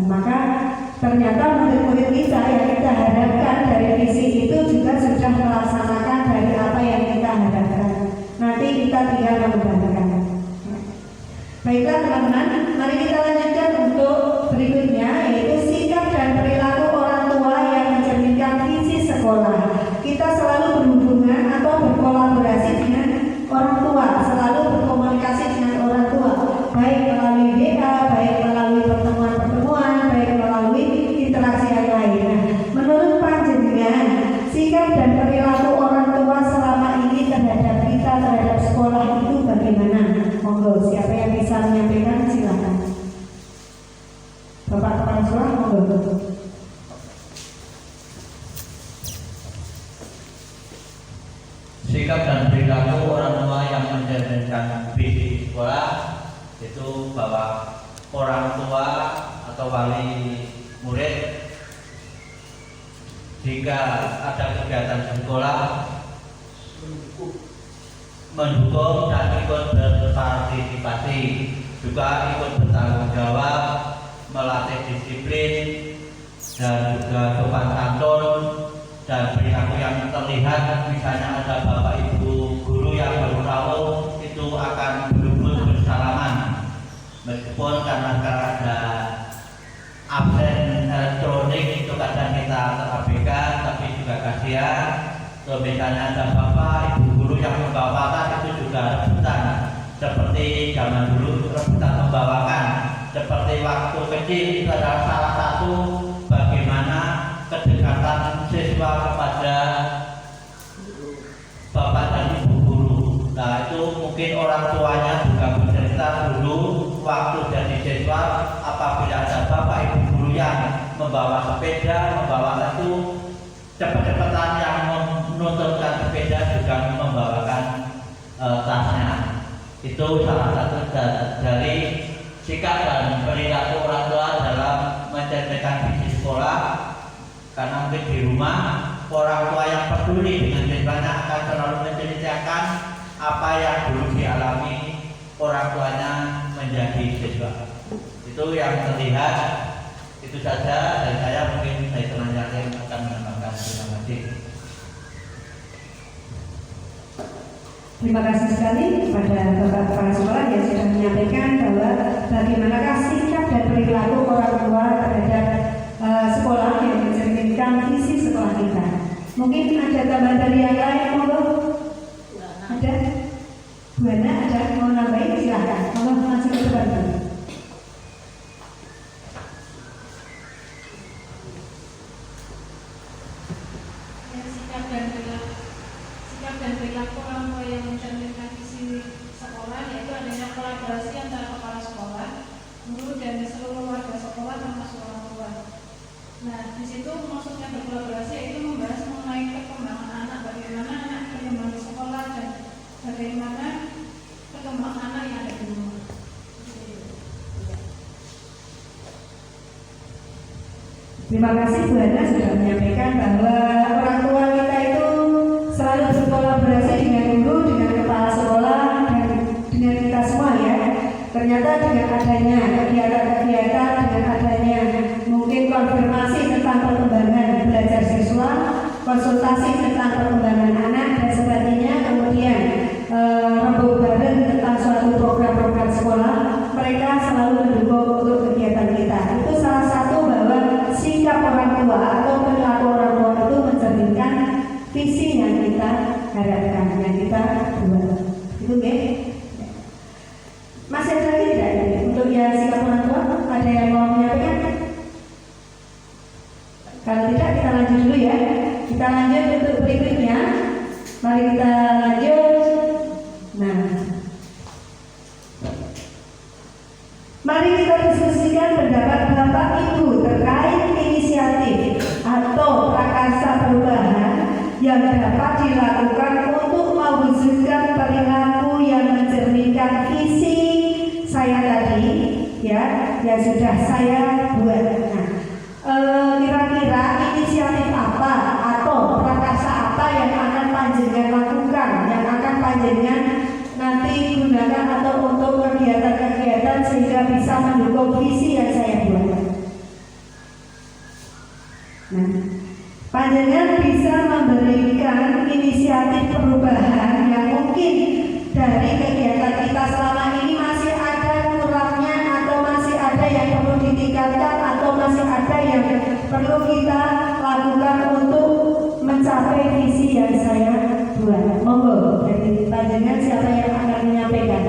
Maka ternyata murid-murid kita yang kita harapkan dari visi itu juga sudah melaksanakan dari apa yang kita harapkan. Nanti kita tinggal mengembangkan. Baiklah teman-teman, mari kita lanjutkan untuk berikutnya, yaitu sikap dan Sikap dan perilaku orang tua yang mencerminkan visi sekolah itu bahwa orang tua atau wali murid jika ada kegiatan di sekolah mendukung dan ikut berpartisipasi, juga ikut bertanggung jawab, melatih disiplin dan juga sopan santun dan perilaku yang terlihat. Misalnya ada bapak ibu guru yang baru tahu itu akan duduk bersalaman, meskipun karena ada absen elektronik itu kadang kita terabaikan, tapi juga kasihan. So, misalnya ada bapak ibu guru yang membawa tas itu juga rebutan, seperti zaman dulu rebutan membawakan. Seperti waktu kecil itu adalah salah satu bagaimana kedekatan siswa kepada bapak dan ibu guru. Nah, itu mungkin orang tuanya juga bercerita dulu waktu jadi siswa, apabila ada bapak ibu guru yang membawa sepeda, membawa itu cepat-cepatan, yang menuntunkan sepeda juga membawakan tasnya. Itu salah satu dari sikap dan perilaku orang tua dalam mencerminkan visi sekolah. Karena mungkin di rumah orang tua yang peduli dengan siswanya akan selalu menceritakan apa yang dulu dialami orang tuanya menjadi siswa. Itu yang terlihat. Itu saja dari saya. Mungkin saya selanjutnya akan menambahkan. Terima kasih. Terima kasih sekali kepada Bapak Kepala Sekolah yang sudah menyampaikan bahwa bagaimanakah sikap dan perilaku orang tua terhadap sekolah yang mencerminkan visi sekolah kita. Mungkin ada tambahan dari yang lain, monggo. Ada? Bu Ana ada mau nambahin, silakan. Monggo masih ke depan. Sikap dan perilaku orang tua yang mencerminkan visi sekolah yaitu adanya kolaborasi antara kepala sekolah, guru dan seluruh warga sekolah termasuk orang tua. Nah, di situ maksudnya berkolaborasi yaitu membahas mengenai perkembangan anak, bagaimana anak berkembang di sekolah dan bagaimana perkembangan anak yang ada di rumah. Terima kasih Bu Ana sudah menyampaikan bahwa orang tua kita itu selalu berkolaborasi dengan guru, dengan kepala sekolah, dan dengan kita semua ya. Ternyata dengan adanya kegiatan-kegiatan, dengan adanya mungkin konfirmasi tentang perkembangan belajar siswa, konsultasi tentang perkembangan anak dan sebagainya, kemudian rembuk bareng tentang suatu program-program sekolah, mereka selalu mendukung untuk kegiatan kita. Itu salah satu bahwa sikap orang tua atau perilaku orang tua itu mencerminkan visi yang kita harapkan, yang kita buat. Itu ya. Masih ada lagi tidak ini untuk yang sikap orang tua? Ada yang mau menyampaikan? Kalau tidak kita lanjut dulu ya. Kita lanjut untuk berikutnya. Mari kita lanjut. Nah, mari kita diskusikan pendapat Bapak Ibu terkait inisiatif atau prakarsa perubahan yang dapat dilakukan untuk mewujudkan perilaku yang mencerminkan visi saya tadi ya, yang sudah saya buat. Nah, kira-kira inisiatif apa atau prakarsa apa yang akan panjenengan lakukan, yang akan panjenengan nanti gunakan atau untuk kegiatan-kegiatan sehingga bisa mendukung visi yang saya buat. Nah, panjenengan bisa memberikan inisiatif perubahan yang mungkin dari kegiatan kita selama ini masih ada kurangnya, atau masih ada yang perlu ditingkatkan, atau masih ada yang perlu kita lakukan untuk mencapai visi yang saya buat. Monggo, dari panjenengan siapa yang akan menyampaikan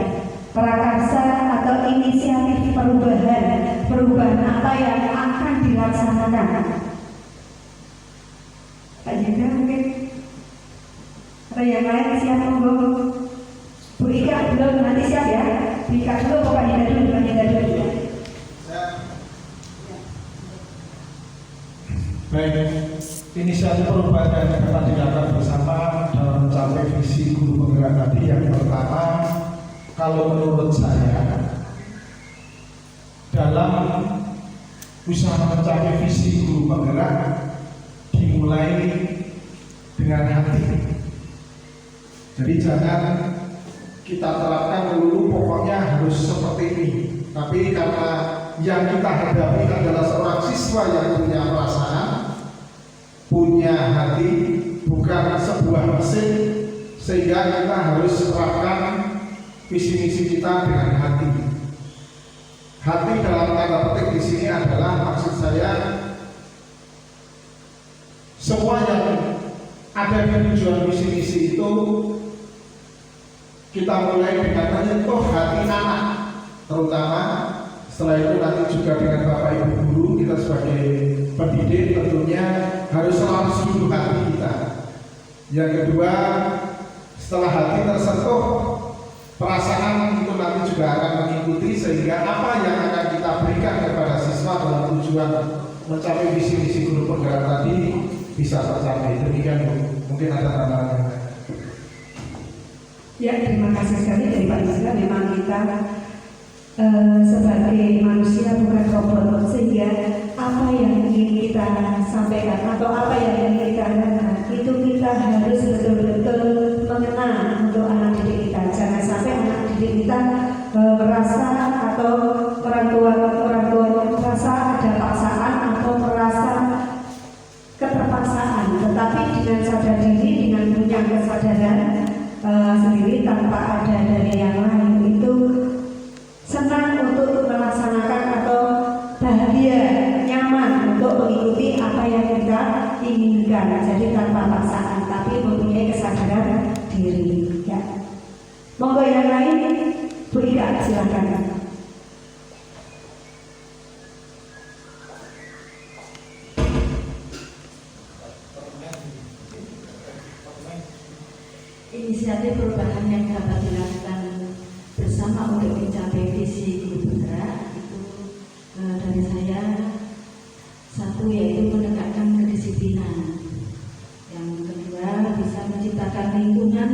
prakarsa atau inisiatif perubahan apa yang akan dilaksanakan? Pak Jendra mungkin, atau yang lain siap? Monggo. Bu Ika belum, nanti siap ya. Bu Ika dulu, Pak Jendra dulu, Pak Jendra dulu. inisiatif perubahan yang dapat dilakukan bersama dalam mencapai visi guru penggerak tadi. Yang pertama, kalau menurut saya, dalam usaha mencapai visi guru penggerak dimulai dengan hati. Jadi jangan kita terapkan dulu pokoknya harus seperti ini. Tapi karena yang kita hadapi adalah seorang siswa yang punya perasaan, punya hati, bukan sebuah mesin, sehingga kita harus terapkan visi misi kita dengan hati. Hati dalam tanda petik di sini adalah, maksud saya, semua yang ada di tujuan visi misi itu kita mulai dengan menyentuh hati anak, terutama setelah itu nanti juga dengan Bapak Ibu guru. Kita sebagai pendidik tentunya harus selalu seluruh hati kita. Yang kedua, setelah hati tersentuh, perasaan itu nanti juga akan mengikuti, sehingga apa yang akan kita berikan kepada siswa dalam tujuan mencapai visi-visi guru penggerak tadi bisa tercapai. Demikian Bu. Mungkin ada tambahan yang lain. Ya, terima kasih sekali dari Pak Isra. Memang kita sebagai manusia bukan robot, sehingga apa yang ingin kita sampaikan atau apa yang ingin kita harapkan itu kita harus betul-betul mengenal untuk anak didik kita. Jangan sampai anak didik kita merasa atau orang tua merasa ada paksaan atau merasa keterpaksaan, tetapi dengan sadar diri, dengan punya kesadaran sendiri tanpa ada dari yang lain, itu senang untuk melaksanakan atau bahagia, nyaman untuk mengikuti apa yang kita inginkan. Jadi tanpa paksaan, tapi mempunyai kesadaran diri. Ya. Monggo yang lain, Bu Ika, silakan. Inisiatif perubahan yang dapat dilakukan bersama untuk mencapai visi guru penggerak itu dari saya, satu yaitu menegakkan kedisiplinan, yang kedua bisa menciptakan lingkungan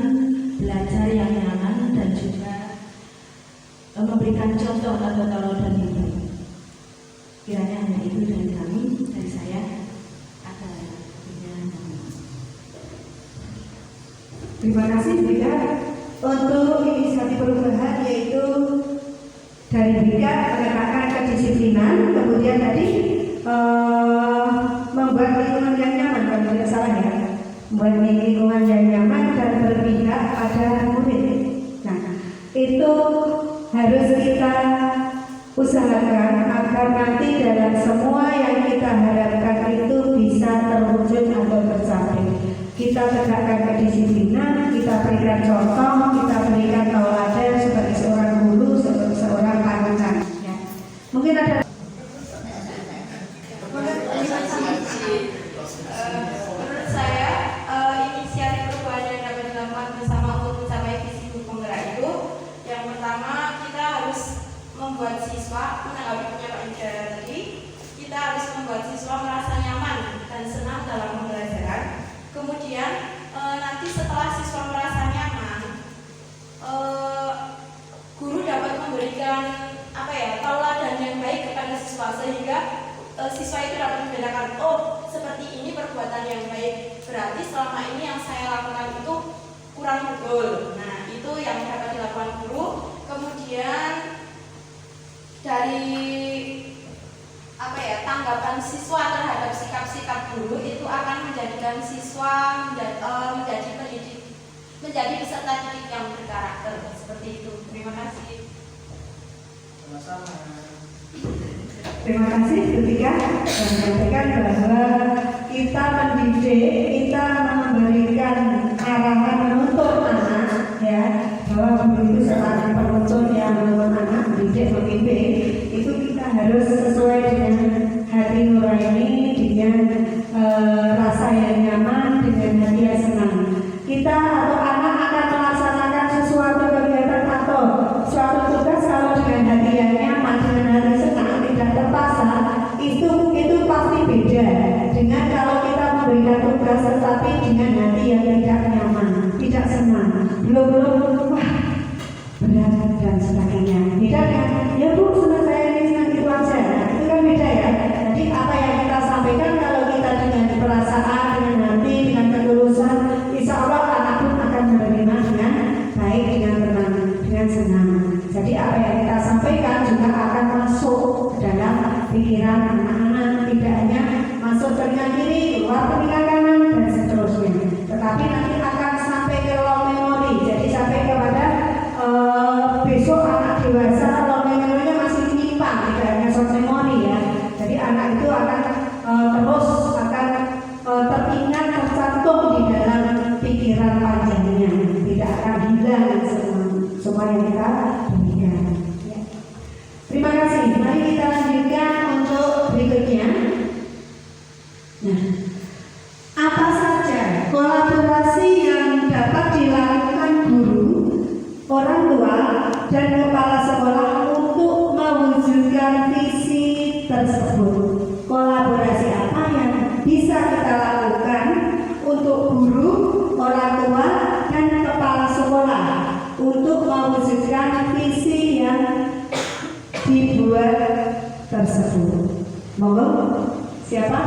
belajar yang nyaman dan juga memberikan contoh atau teladan yang baik. Kiranya hanya itu dari kami, dari saya. Ada Terima kasih Bika untuk inisiatif perubahan, yaitu dari Bika menegakkan kedisiplinan, kemudian tadi membuat lingkungan yang nyaman, kalau tidak salah ya, membuat lingkungan yang nyaman dan berpihak pada murid. Nah, itu harus kita usahakan agar nanti dalam semua yang kita harapkan itu bisa terwujud atau tercapai. Kita tegakkan kedisiplinan, kita berikan contoh, kita berikan tauladan sebagai seorang guru, sebagai seorang panutan. Ya. Mungkin ada. Menurut saya, inisiatif perubahan yang dapat dilakukan bersama untuk mencapai visi guru penggerak itu, yang pertama kita harus membuat siswa, menanggapi penyampaian Ida tadi, kita harus membuat siswa merasa nyaman dan senang dalam pembelajaran. Kemudian nanti setelah siswa merasa nyaman, guru dapat memberikan tauladan yang baik kepada siswa, sehingga siswa itu dapat membedakan, oh seperti ini perbuatan yang baik, berarti selama ini yang saya lakukan itu kurang betul. Nah, itu yang dapat dilakukan guru. Kemudian dari tanggapan siswa terhadap sikap-sikap guru itu akan menjadikan siswa menjadi peserta didik yang berkarakter, seperti itu. Terima kasih. Sama-sama. Terima kasih ketika menyampaikan bahwa kita mendidik, kita memberikan arahan menuntun anak, ya, bahwa guru itu seorang penuntun yang menuntun anak, mendidik, membimbing, itu kita harus sesuai dengan hati nurani, dengan rasa yang nyaman, dengan hati yang senang. Kita atau anak akan melaksanakan sesuatu kegiatan atau suatu tugas kalau dengan hati yang nyaman, dengan hati senang, tidak terpaksa, itu pasti beda dengan kalau kita memberikan pikiran anak-anak, tidak hanya masuk telinga kiri, keluar telinga kanan, dan seterusnya. Tetapi nanti akan sampai ke long memory, jadi sampai kepada besok anak dewasa long memory-nya masih menyimpan, tidak hanya short memory ya. Jadi anak itu akan terus akan teringat, tercantum di dalam pikiran panjangnya, tidak akan hilang semua yang kita berikan. Ya. Terima kasih. Mari kita lanjutkan untuk berikutnya. Nah, apa saja kolaborasi yang dapat dilakukan guru, orang tua, dan kepala sekolah untuk mewujudkan visi tersebut? Kolaborasi apa yang bisa kita lakukan untuk guru, orang tua, dan kepala sekolah untuk mewujudkan visi yang dibuat tersebut? Monggo, siapa?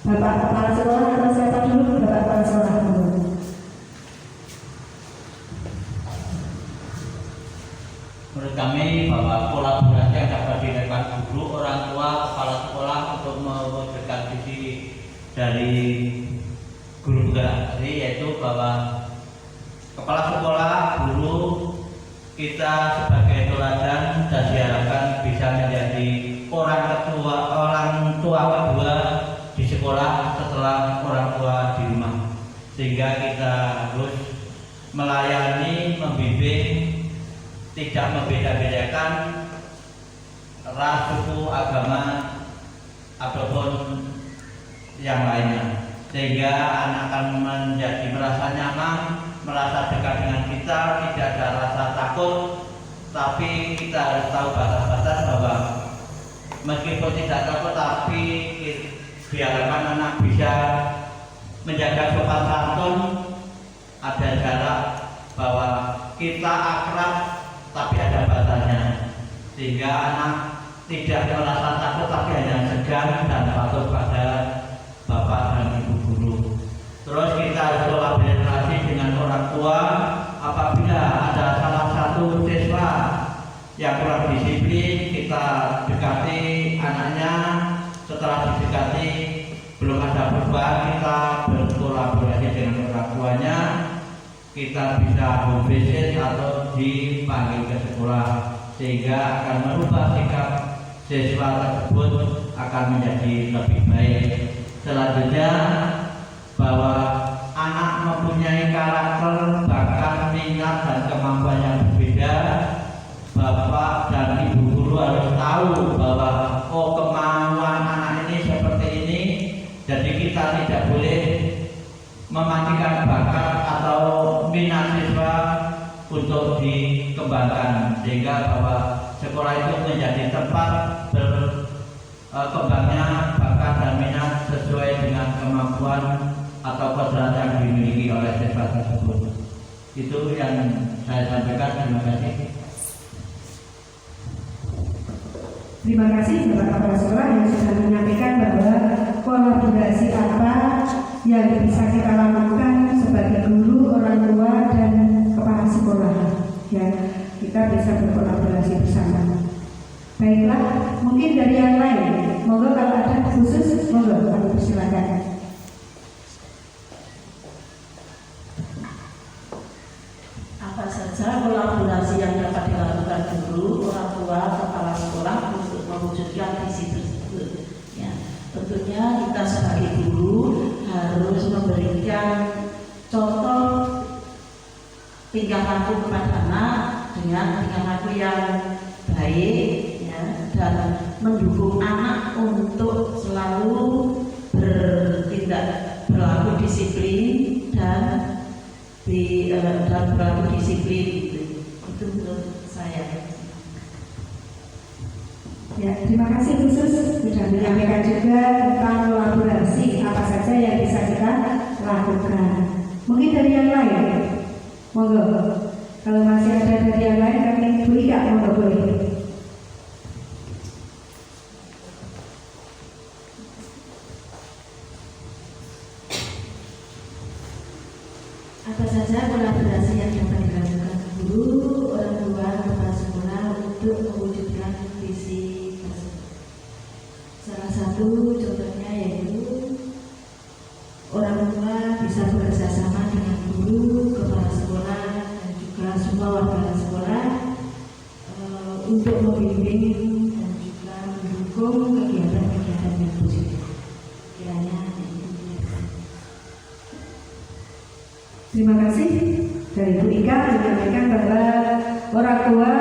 Bapak kepala sekolah atau siapa dulu? Bapak kepala sekolah dulu. Menurut kami bahwa kolaborasi yang dapat dilakukan guru, orang tua, kepala sekolah untuk mewujudkan visi dari guru penggerak, yaitu bahwa kepala sekolah, guru, kita sebagai teladan dan diharapkan bisa menjadi orang tua kedua di sekolah setelah orang tua di rumah, sehingga kita harus melayani, membimbing, tidak membeda-bedakan ras, suku, agama ataupun yang lainnya, sehingga anak akan menjadi merasa nyaman, merasa dekat dengan kita, tidak ada rasa takut. Tapi kita harus tahu batas-batas bahwa meskipun tidak takut, tapi diharapkan anak bisa menjaga sopan santun, ada jarak, bahwa kita akrab tapi ada batasnya, sehingga anak tidak merasa takut tapi hanya segan dan patuh pada bapak dan ibu guru. Terus kita harus kolaborasi dengan orang tua. Apabila ada salah satu siswa yang kurang disiplin, kita dekati anaknya. Setelah didekati belum ada perubahan, kita berkolaborasi dengan orang tuanya. Kita bisa home visit atau dipanggil ke sekolah, sehingga akan merubah sikap siswa tersebut akan menjadi lebih baik. Selanjutnya, bahwa anak mempunyai karakter, bakat, minat, dan kemampuan yang berbeda. Bapak dan ibu guru harus tahu bahwa kemauan anak ini seperti ini, jadi kita tidak boleh mematikan bakat atau minat siswa untuk dikembangkan, sehingga bahwa sekolah itu menjadi tempat berkembangnya bakat dan minat sesuai dengan kemampuan atau kodrat yang dimiliki oleh siswa tersebut. Itu yang saya sampaikan. Terima kasih. Terima kasih Bapak Kepala Sekolah yang sudah menyampaikan bahwa kolaborasi apa yang bisa kita lakukan sebagai guru, orang tua, dan kepala sekolah. Ya, kita bisa berkolaborasi bersama. Baiklah, mungkin dari yang lain, monggo kalau ada khusus, monggo kami persilakan. Apa saja kolaborasi yang dapat dilakukan guru, orang tua, kepala sekolah untuk mewujudkan visi tersebut? Ya, tentunya kita sebagai guru harus memberikan contoh tingkah laku kepada anak dengan tingkah laku yang baik, ya, dan mendukung anak untuk selalu berlaku disiplin dan berlaku disiplin. Itu menurut saya. Ya, terima kasih khusus sudah menyampaikan juga tentang kolaborasi apa saja yang bisa kita lakukan. Mungkin dari yang lain, monggo. Kalau masih ada dari yang lain, kami beri Kak, monggo boleh. Apa saja kolaborasi yang dapat dilakukan guru, orang tua, kepala sekolah untuk mewujudkan visi tersebut? satu contohnya yaitu orang tua bisa bekerja sama dengan guru, kepala sekolah, dan juga semua warga sekolah untuk membimbing dan juga mendukung kegiatan-kegiatan yang positif. Kiranya terima kasih dari Bu Ika menyampaikan bahwa orang tua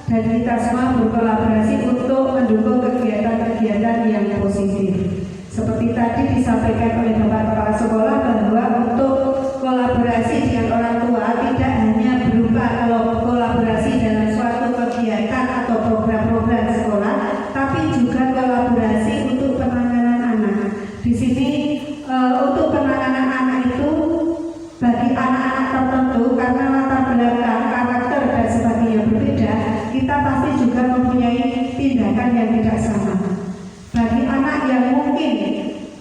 dan kita semua berkolaborasi untuk mendukung kegiatan-kegiatan yang positif. Seperti tadi disampaikan oleh Bapak Kepala Sekolah bahwa untuk kolaborasi dengan orang tua tidak hanya berupa kolaborasi dalam suatu kegiatan atau program-program sekolah, tapi juga kolaborasi untuk penanganan anak. Di sini untuk penanganan anak itu bagi anak-anak tertentu karena latar belakang, karakter dan sebagainya berbeda, kita pasti juga mempunyai tindakan yang tidak sama. Bagi anak yang mungkin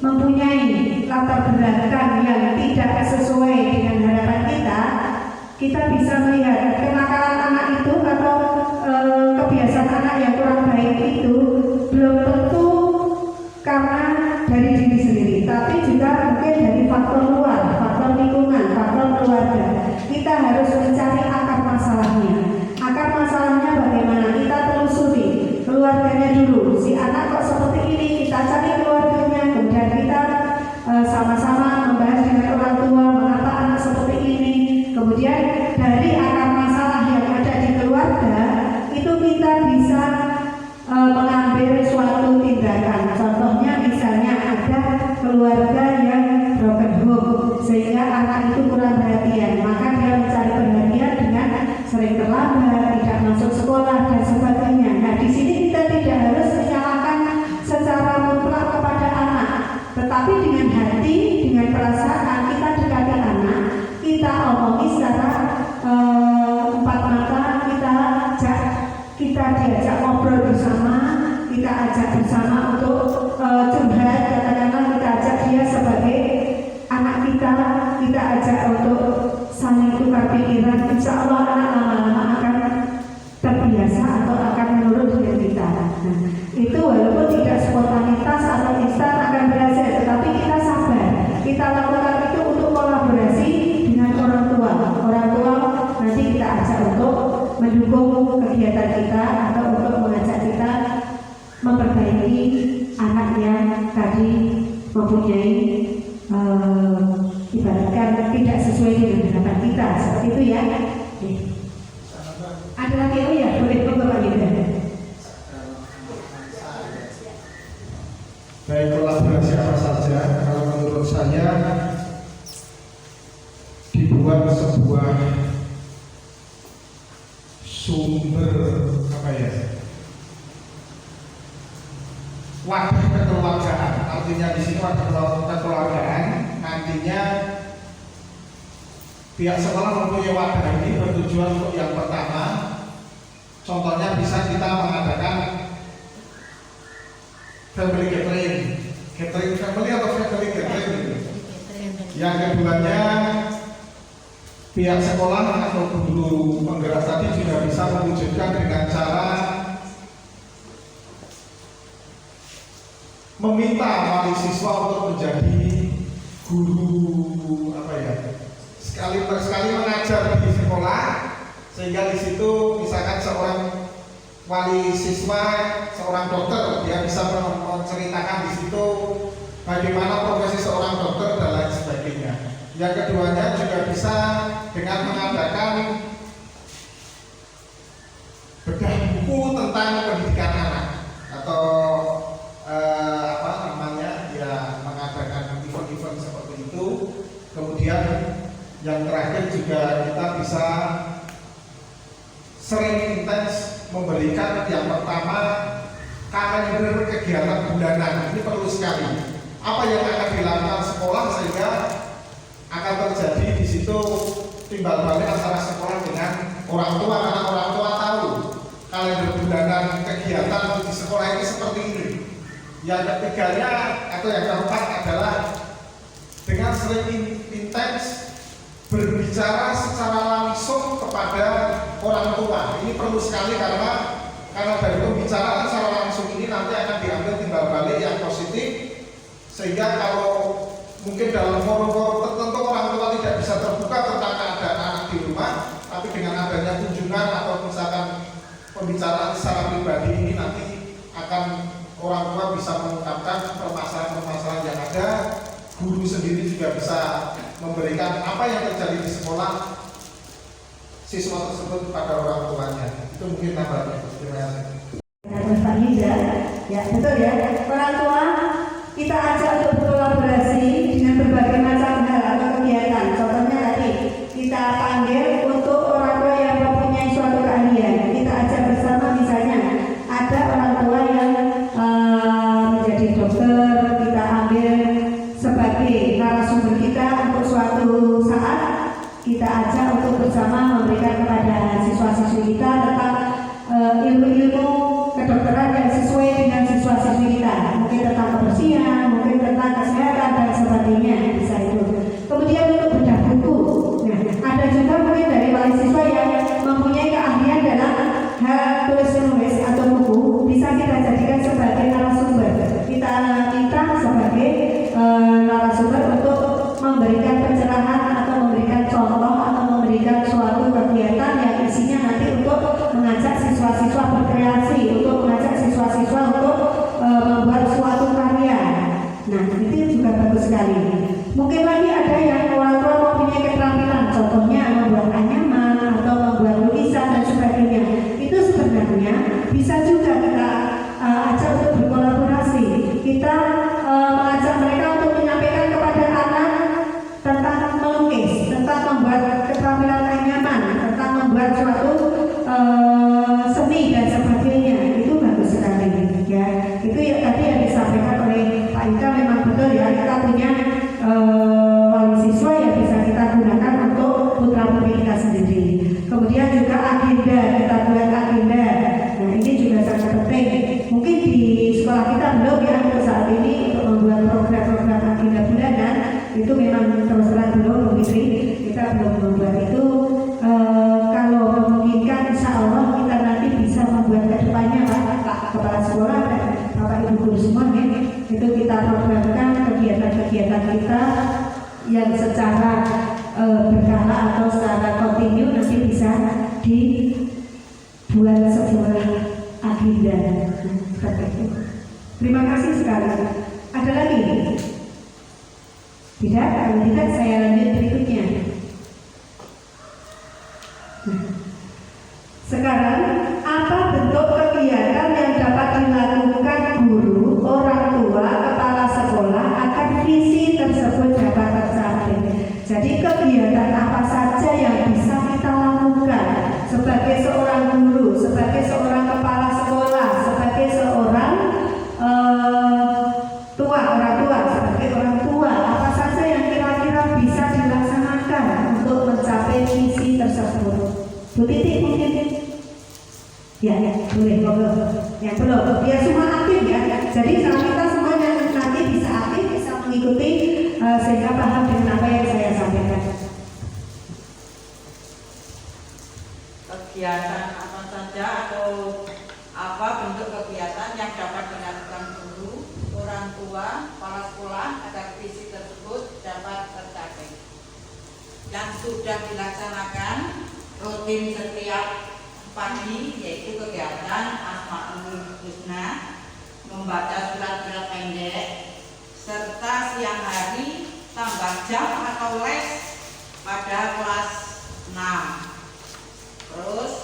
mempunyai latar belakang yang tidak sesuai dengan harapan kita bisa melihat kenakalan anak itu atau kebiasaan anak yang kurang baik itu belum tentu karena dari diri sendiri, tapi juga mungkin dari faktor luar, faktor lingkungan, faktor keluarga. Kita harus mencari akar masalahnya. Akar masalahnya bagaimana? Kita telusuri keluarganya dulu. Si anak kok seperti ini, kita cari keluarganya, kemudian kita sama-sama membahas dengan orang tua mengapa anak seperti ini. Kemudian dari akar masalah yang ada di keluarga itu kita bisa mengambil suatu tindakan. Contohnya misalnya ada keluarga yang broken home sehingga anak itu kurang perhatian, maka dia mencari perhatian dengan sering terlambat, tidak masuk sekolah dan sebagainya. Nah, di sini kita tidak harus menyalahkan secara mutlak kepada anak, tetapi dengan hati, dengan perasaan kita dekati anak, kita omongi secara empat mata, kita diajak ngobrol bersama, kita ajak bersama untuk curhat, katakanlah kita ajak dia sebagai anak kita ajak untuk saling tukar pikiran. Insya Allah anak lama-lama akan terbiasa atau akan menurut dengan kita. Nah, itu walaupun tidak spontanitas atau instan akan berhasil, tetapi kita sabar. Kita lakukan itu untuk kolaborasi dengan orang tua. Orang tua nanti kita ajak untuk mendukung kegiatan kita atau untuk mengajak kita memperbaiki anak yang tadi mempunyai ibaratkan tidak sesuai dengan harapan kita, seperti itu ya. Ada lagi ya, boleh Bapak Yuda. Baik, kolaborasi apa saja? Kalau menurut saya dibuat sebuah sumber wadah kekeluargaan. Artinya di sini wadah kekeluargaan nantinya pihak sekolah mempunyai wadah ini bertujuan untuk yang pertama, contohnya bisa kita mengadakan family gathering family atau family gathering. Yang keduanya pihak sekolah atau guru penggerak tadi juga bisa mewujudkan dengan cara meminta wali siswa untuk menjadi guru sekali mengajar di sekolah, sehingga di situ misalkan seorang wali siswa, seorang dokter, dia bisa menceritakan di situ bagaimana profesi seorang dokter dan lain sebagainya. Yang keduanya juga bisa dengan mengadakan bedah buku tentang pendidikan anak atau mengadakan event-event seperti itu. Kemudian yang terakhir juga kita bisa sering intens memberikan yang pertama kalender kegiatan bulanan. Ini perlu sekali. Apa yang akan dilakukan sekolah sehingga akan terjadi di situ timbal balik antara sekolah dengan orang tua, karena orang tua tahu kalender bulanan kegiatan di sekolah ini seperti ini. Yang ketiganya atau yang keempat adalah dengan sering intens berbicara secara langsung kepada orang tua. Ini perlu sekali karena dari pembicaraan secara langsung ini nanti akan diambil timbal balik yang positif dalam forum-forum tertentu orang tua tidak bisa terbuka tentang keadaan anak di rumah, tapi dengan adanya kunjungan atau misalkan pembicaraan secara pribadi ini nanti akan orang tua bisa mengungkapkan permasalahan-permasalahan yang ada. Guru sendiri juga bisa memberikan apa yang terjadi di sekolah siswa tersebut kepada orang tuanya. Itu mungkin tambahnya. Terima kasih. Pak Yuda, ya betul ya. Orang tua kita ajak untuk berkolaborasi dengan berbagai macam hal atau kegiatan. Contohnya tadi kita panggil untuk orang tua yang mempunyai suatu keahlian. Kita ajak bersama, misalnya ada orang tua yang menjadi dokter, kita ambil sebagai narasumber kita untuk suatu saat. Kita ajak untuk bersama memberikan kepada siswa-siswi kita tentang ilmu-ilmu kedokteran yang sesuai dengan siswa-siswi kita, mungkin tentang kebersihan, mungkin tentang kesehatan dan sebagainya, bisa itu. Kemudian untuk bedah buku, nah ada juga mungkin dari wali siswa yang mempunyai keahlian dalam hal tulis menulis atau buku, bisa kita jadikan sebagai narasumber. Kita minta sebagai narasumber untuk memberikan pencerahan atau memberikan contoh atau memberikan suatu kegiatan yang isinya nanti untuk mengajak siswa-siswa berkreasi, untuk mengajak siswa-siswa untuk membuat suatu karya. Nah, itu juga bagus sekali. Mungkin lagi ada yang orang tua mempunyai keterampilan, contohnya membuat anyaman atau membuat lukisan dan sebagainya. Itu sebenarnya bisa juga kita ajak untuk berkolaborasi. Kita mengajak mereka untuk menyampaikan kepada anak tentang melukis, tentang membuat keterampilan anyaman, tentang membuat suatu seni dan sebagainya. Itu bagus sekali ya. Itu ya tadi yang disampaikan oleh Pak Ika, memang betul ya, kita punya wali siswa yang bisa kita gunakan untuk putra putri kita sendiri. Kemudian juga agenda, kita buat agenda. Nah ini juga sangat penting. Mungkin di sekolah kita belum ya untuk saat ini untuk membuat program-program agenda bulanan, itu memang terus terang belum, Bu Fitri, kita belum membuat itu. Kalau memungkinkan, insya Allah kita nanti bisa membuat kedepannya Pak Kepala Sekolah dan Bapak Ibu Guru semua ya, itu kita programkan kegiatan-kegiatan kita yang secara berkala atau secara kontinu nanti bisa dibuat sebuah agenda. Terima kasih sekali. Ada lagi? Tidak? Kalau tidak saya lanjut berikutnya. Sekarang, apa bentuk kegiatan yang dapat dilakukan guru, orang tua, kepala sekolah agar visi tersebut dapat tercapai? Jadi kegiatan apa saja yang bisa kita lakukan sebagai seorang guru, sebagai seorang kepala sekolah, sebagai seorang orang tua, sebagai orang tua, apa saja yang kira-kira bisa dilaksanakan untuk mencapai visi tersebut? Bu Titi mungkin? Ya, boleh, yang belum, biar semua aktif ya. Jadi kalau kita semuanya nanti bisa aktif, bisa mengikuti sehingga paham dengan apa yang saya sampaikan. Kegiatan apa saja atau apa bentuk kegiatan yang dapat dilakukan guru, orang tua, kepala sekolah agar visi tersebut dapat tercapai? Yang sudah dilaksanakan rutin setiap pagi, yaitu kegiatan Asmaul Husna, membaca surat-surat pendek, serta siang hari tambah jam atau les pada kelas 6. Terus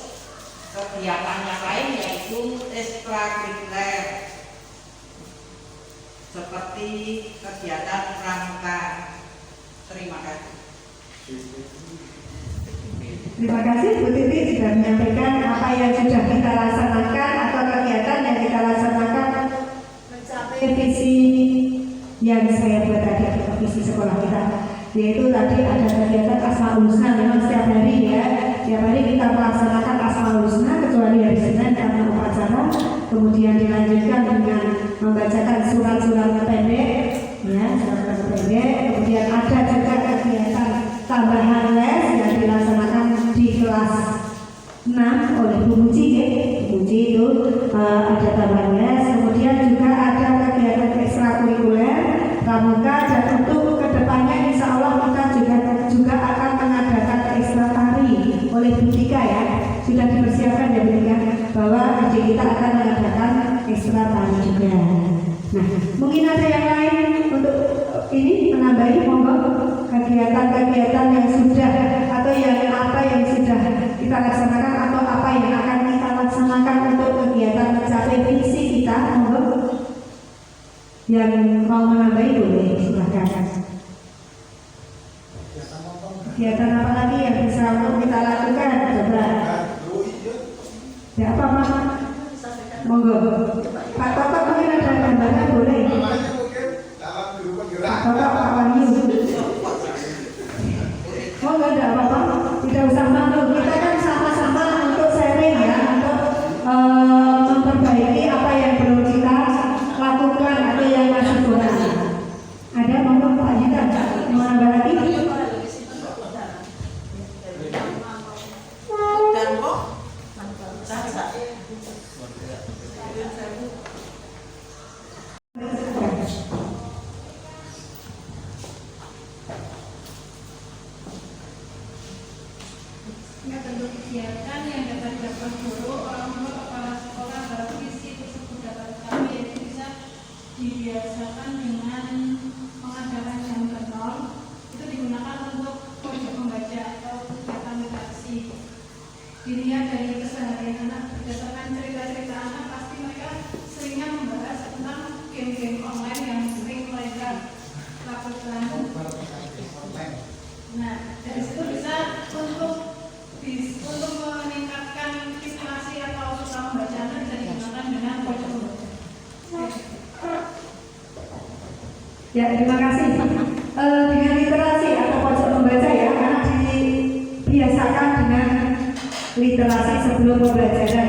kegiatan yang lain yaitu ekstrakurikuler seperti kegiatan pramuka. Terima kasih. Terima kasih Bu Titi sudah menyampaikan apa yang sudah kita laksanakan atau kegiatan yang kita laksanakan mencapai visi yang saya buat tadi, visi sekolah kita, yaitu tadi ada kegiatan Asmaul Husna. Memang setiap hari ya, setiap hari kita melaksanakan Asmaul Husna kecuali hari Senin karena upacara, kemudian dilanjutkan dengan membacakan surat-surat pendek ya, surat-surat pendek. Kemudian ada juga kegiatan tambahan les yang dilaksanakan di kelas 6 oleh Bu Muji ya. Bu Muji itu ada tambahan les. Kemudian juga ada kegiatan ekstrakurikuler pramuka, dan untuk kedepannya peserta tari juga. Nah, mungkin ada yang lain untuk ini menambahi monggo kegiatan-kegiatan yang sudah atau yang apa yang sudah kita laksanakan atau apa yang akan kita laksanakan untuk kegiatan mencapai visi kita, monggo. Yang mau menambahi boleh silahkan. Kegiatan apa lagi yang bisa untuk kita lakukan? Coba. Ya apa Mas? Monggo. Pak Toto mungkin ada gambaran boleh. Pak Toto, Pak Wahyu. Oh nggak ada apa-apa. Tidak usah malu. Kita kan sama-sama untuk sharing ya, untuk memperbaiki apa yang perlu kita lakukan atau yang masih kurang. Ada monggo Pak Yudha mau nambah lagi? Dan kok Sasa. Bentuk kegiatan yang dapat dilakukan guru, orang tua, kepala sekolah dalam visi tersebut dapat kami yaitu bisa dibiasakan dengan mengadakan jam kenal itu digunakan untuk pojok membaca atau kegiatan literasi. Dilihat dari keseharian anak berdasarkan cerita-cerita anak, pasti mereka seringnya membahas tentang game-game online yang sering mereka lakukan. Nah, dari situ bisa untuk meningkatkan literasi atau suka membaca anak bisa digunakan dengan pojok membaca. Ya, terima kasih. Dengan literasi atau pojok membaca ya, anak dibiasakan dengan literasi sebelum pembelajaran.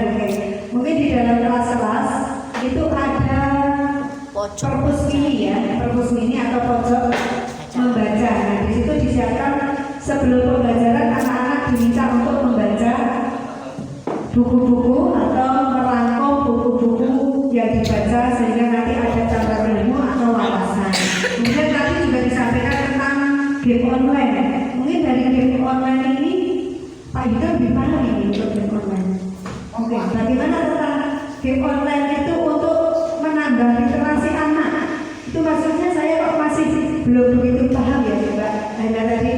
Mungkin di dalam kelas-kelas itu ada perpus mini atau pojok membaca. Nah, di situ disiapkan sebelum pembelajaran anak-anak diminta untuk membaca buku-buku atau merangkum buku-buku yang dibaca sehingga nanti ada catatan ilmu atau wawasan. Kemudian tadi juga disampaikan tentang game online. Mungkin dari game online ini Pak Yudha lebih paham ini untuk game online. Oke, bagaimana tentang game online itu untuk menambah literasi anak? Itu maksudnya saya kok masih belum begitu paham ya Mbak Hana tadi.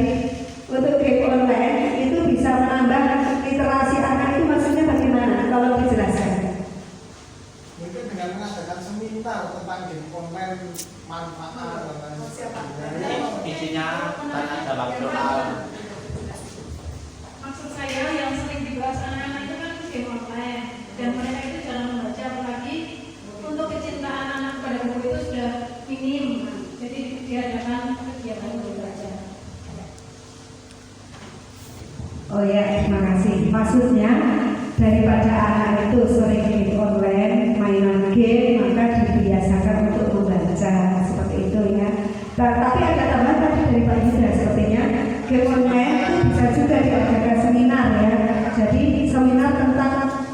Untuk game online itu bisa menambah literasi anak itu maksudnya bagaimana? Kalau dijelaskan. Mungkin dengan mengadakan seminar tentang game online manfaat isinya tanya jawab soal. Maksud saya yang sering dibahas anak-anak itu kan game online dan mereka itu jarang membaca, apalagi untuk kecintaan anak pada buku itu sudah minim. Jadi diadakan kegiatan membaca. Oh ya, terima kasih. Maksudnya daripada anak itu sering game online, mainan game, maka dibiasakan untuk membaca seperti itu ya. Tapi ada tambahan tadi dari Pak Yudha sepertinya game online itu bisa juga diadakan seminar ya. Jadi seminar tentang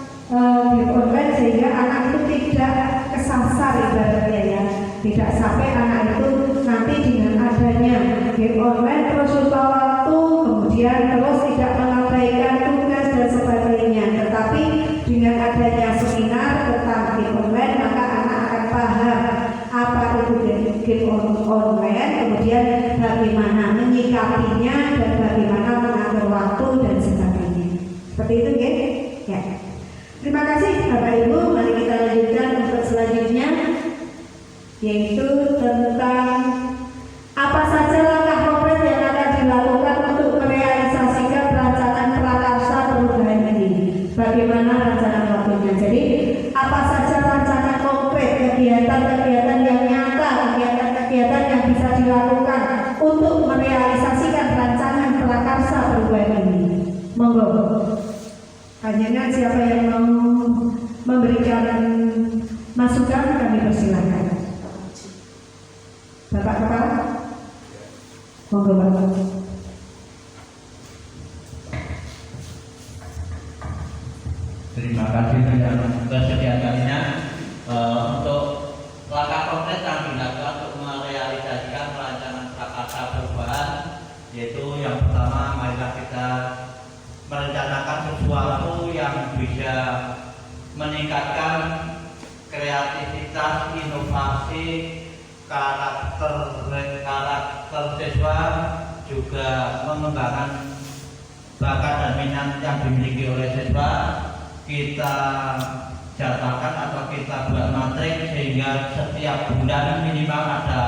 game online sehingga anak itu tidak kesasar ibaratnya ya. Tidak sampai anak itu nanti dengan adanya game online terus lupa waktu, kemudian terus tidak mengabaikan tugas dan sebagainya. Tetapi dengan adanya seminar tentang game online maka anak akan paham apa itu game online, kemudian bagaimana menyikapinya dan bagaimana mengatur waktu dan sebagainya. Seperti itu ya. Terima kasih Bapak Ibu. Mari kita lanjutkan untuk selanjutnya, yaitu tentang apa saja langkah konkret yang akan dilakukan untuk merealisasikan rancangan prakarsa perubahan ini. Bagaimana rancangan waktunya? Jadi apa saja rancangan konkret, kegiatan-kegiatan yang nyata, kegiatan-kegiatan yang bisa dilakukan untuk merealisasikan rancangan prakarsa perubahan ini. Monggo. Hanya siapa yang mau memberikan masukan kami persilakan. Bapak Kepala, monggo Bapak. Terima kasih dengan kesediaannya untuk langkah konkret yang dilakukan untuk merealisasikan rancangan prakarsa perubahan, yaitu yang pertama marilah kita merencanakan sesuatu yang bisa meningkatkan kreativitas kreativitas, inovasi, karakter siswa, juga mengembangkan bakat dan minat yang dimiliki oleh siswa. Kita jadwalkan atau kita buat matrik sehingga setiap bulan minimal ada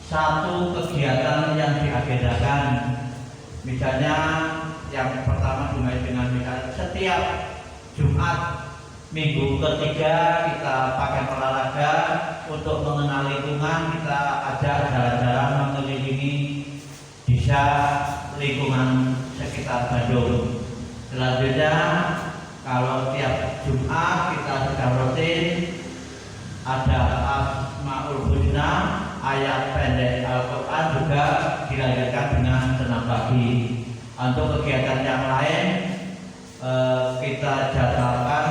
satu kegiatan yang diagendakan. Misalnya yang pertama dimulai dengan misalnya setiap Jumat minggu ketiga kita pakai olahraga untuk mengenal lingkungan, kita ajak jalan-jalan mengelilingi desa lingkungan sekitar Bandung. Selanjutnya kalau tiap Jumat kita sudah rutin ada Asmaul Husna, ayat pendek Al-Quran juga dilanjutkan dengan senam pagi. Untuk kegiatan yang lain kita jadwalkan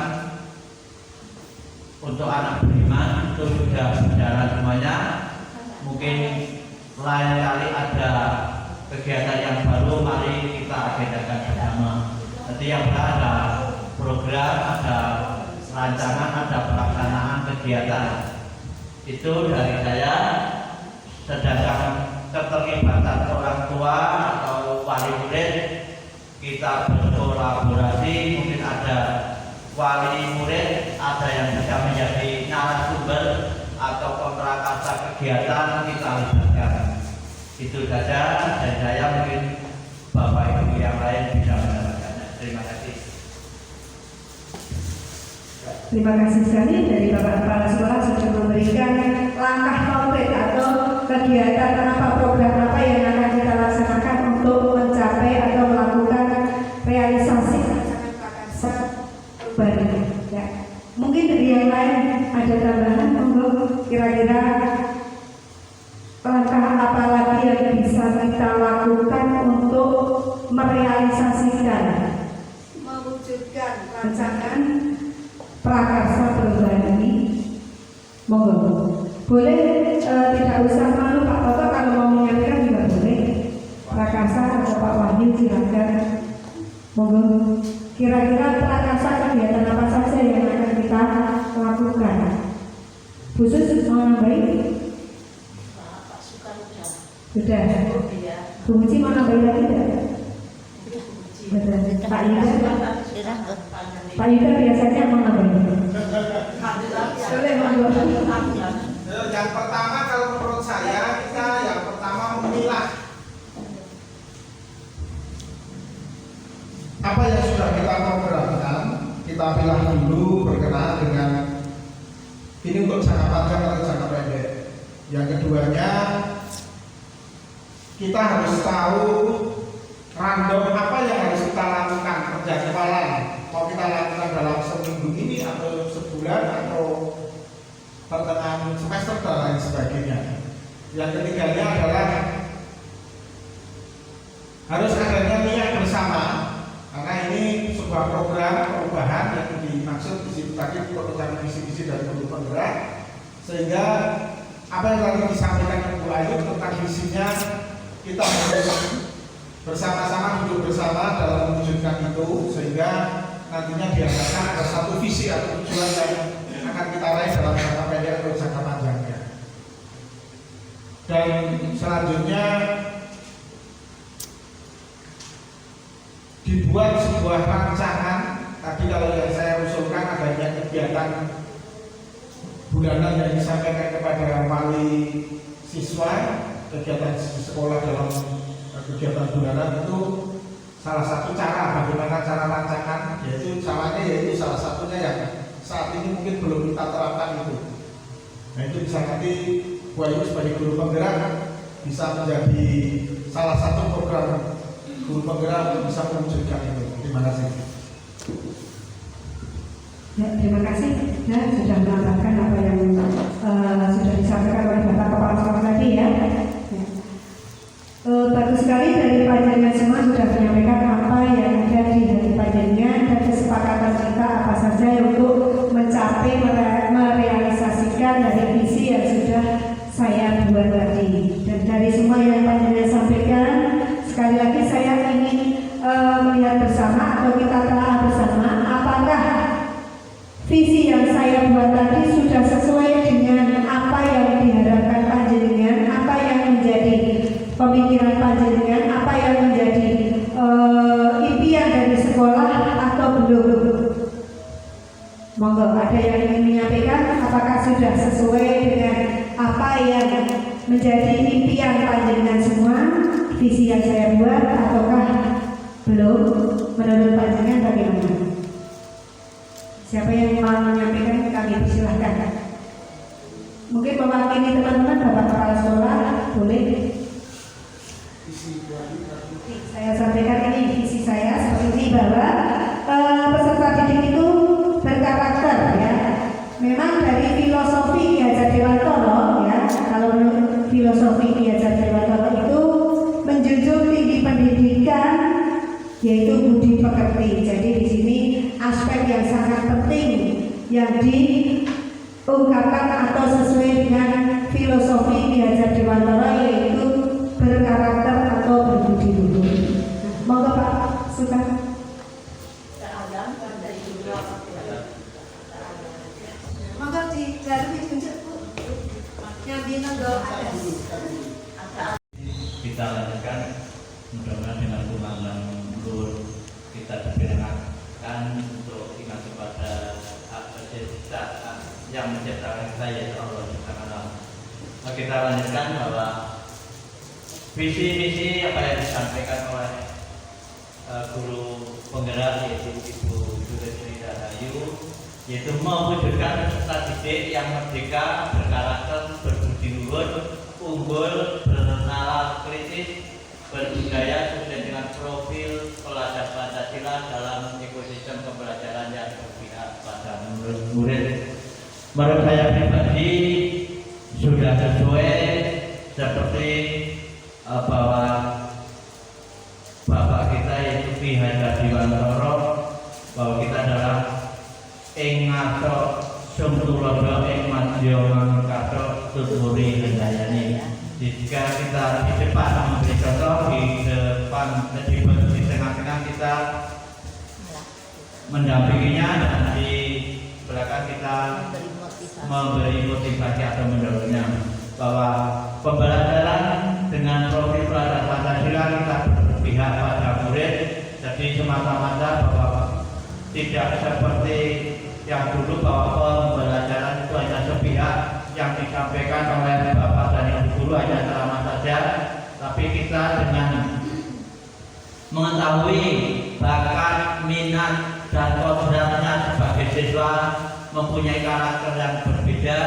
untuk anak beriman itu sudah berjalan semuanya. Mungkin lain kali ada kegiatan yang baru, mari kita agendakan bersama. Nanti yang ada program, ada rancangan, ada pelaksanaan kegiatan. Itu dari saya. Sedangkan keterlibatan orang tua atau wali murid kita berkolaborasi, mungkin ada wali murid, ada yang bisa menjadi narasumber atau kontrakasa kegiatan, kita libatkan. Itu saja dari saya, mungkin Bapak Ibu yang lain bisa mendapatkannya. Terima kasih. Terima kasih sekali dari Bapak Kepala Sekolah sudah memberikan langkah konkret atau kegiatan apa, program apa yang akan kita laksanakan untuk mencapai atau melakukan realisasi rancangan prakarsa baru. Ya. Mungkin dari yang lain ada tambahan, monggo kira-kira langkah apa lagi yang bisa kita lakukan untuk merealisasikan, mewujudkan rancangan prakarsa perubahan ini. Monggo, boleh tidak usah malu Pak Toto, kalau mau menyampaikan juga boleh. Prakarsa atau Pak Wahyu silakan. Monggo, kira-kira prakarsa kegiatan apa saja yang akan kita lakukan? Khusus mau nambahin? Pak Sukar Sudah. ya. Bu Muci mau nambahin lagi tidak? Betul. Pak Yuda? Pak Yuda biasanya mau nambahin. Boleh monggo. Yang pertama kalau menurut saya kita yang pertama memilah apa yang sudah kita programkan, kita pilah dulu berkenaan dengan ini untuk jangka panjang atau jangka pendek. Yang keduanya kita harus tahu random apa yang harus kita lakukan, penjadwalan mau kita lakukan dalam seminggu ini atau sebulan atau pertengahan semester dan lain sebagainya. Yang ketiganya adalah harus adanya niat bersama, karena ini sebuah program perubahan yang dimaksud di situ tadi untuk mencari visi-visi dari guru penggerak, sehingga apa yang tadi disampaikan Ibu Ayu tentang visinya kita harus bersama-sama duduk bersama dalam mewujudkan itu, sehingga nantinya diharapkan ada satu visi atau tujuan yang akan kita raih dalam jangka pendek atau jangka panjangnya. Dan selanjutnya dibuat sebuah rancangan. Tadi kalau yang saya usulkan adanya kegiatan bulanan yang disampaikan kepada wali siswa, kegiatan sekolah dalam kegiatan bulanan itu salah satu cara bagaimana cara rancangan, yaitu caranya yaitu salah satunya yang saat ini mungkin belum kita terapkan itu. Nah itu bisa nanti Bu Ayu sebagai guru penggerak bisa menjadi salah satu program guru penggerak untuk bisa mewujudkan itu. Terima kasih. Ya, terima kasih. Ya, sudah menambahkan apa yang sudah disampaikan oleh Bapak Kepala Sekolah tadi ya. Bagus sekali dari panjenengan semua sudah menyampaikan apa yang ada di hati panjenengan dan kesepakatan kita apa saja untuk mencapai merealisasikan dari visi yang sudah saya buat tadi. Dan dari semua yang panjenengan sampaikan, sekali lagi saya ingin melihat bersama atau kita telah bersama apakah visi yang saya buat tadi sudah sesuai dengan sudah sesuai dengan apa yang menjadi impian panjenengan semua, visi yang saya buat, ataukah belum? Menurut panjenengan bagaimana? Siapa yang mau menyampaikan, kami persilahkan. Mungkin mewakili teman-teman Bapak Kepala Sekolah, boleh? Saya sampaikan ini visi saya seperti ini, bahwa peserta didik itu berkarakter, ya. Memang dari filosofi Ki Hajar Dewantara, ya, kalau menurut filosofi Ki Hajar Dewantara itu menjunjung tinggi pendidikan, yaitu budi pekerti. Jadi di sini aspek yang sangat penting yang diungkapkan atau sesuai dengan filosofi Ki Hajar Dewantara, yaitu berkarakter atau berbudi luhur. Monggo Pak Suka. Monggo dijaluk ditunjuk Bu. Yang dinenggo atas. Kita lanjutkan, mudah-mudahan dengan pembangunan luhur kita diperkenalkan untuk ingat kepada pencipta yang menciptakan kita, yaitu Allah Subhanahu wa Ta'ala. Kita lanjutkan bahwa visi-visi apa yang disampaikan oleh guru penggerak, yaitu Ibu Juresri Rahayu, yaitu mewujudkan peserta didik yang merdeka, berkarakter, berbudi luhur, unggul, bernalar kritis, berbudaya sesuai dengan profil pelajar Pancasila dalam ekosistem pembelajaran yang berpihak pada murid. Menurut saya pribadi sudah sesuai seperti bahwa Bapak kita yaitu Ki Hajar Dewantara, bahwa kita adalah ing ngaso sumtulodo ing madya mangkaso tuturi hendayani. Jika kita di depan memberi contoh, di depan di tengah-tengah kita mendampinginya, dan di belakang kita memberi motivasi atau mendorongnya, bahwa pembelajaran dengan profil pelajar Pancasila kita berpihak pada murid. Jadi semata-mata bahwa tidak seperti yang dulu bahwa pembelajaran itu hanya sepihak yang disampaikan oleh Bapak dan Ibu guru hanya ceramah saja, tapi kita dengan mengetahui bakat, minat, dan kodratnya sebagai siswa mempunyai karakter yang berbeda,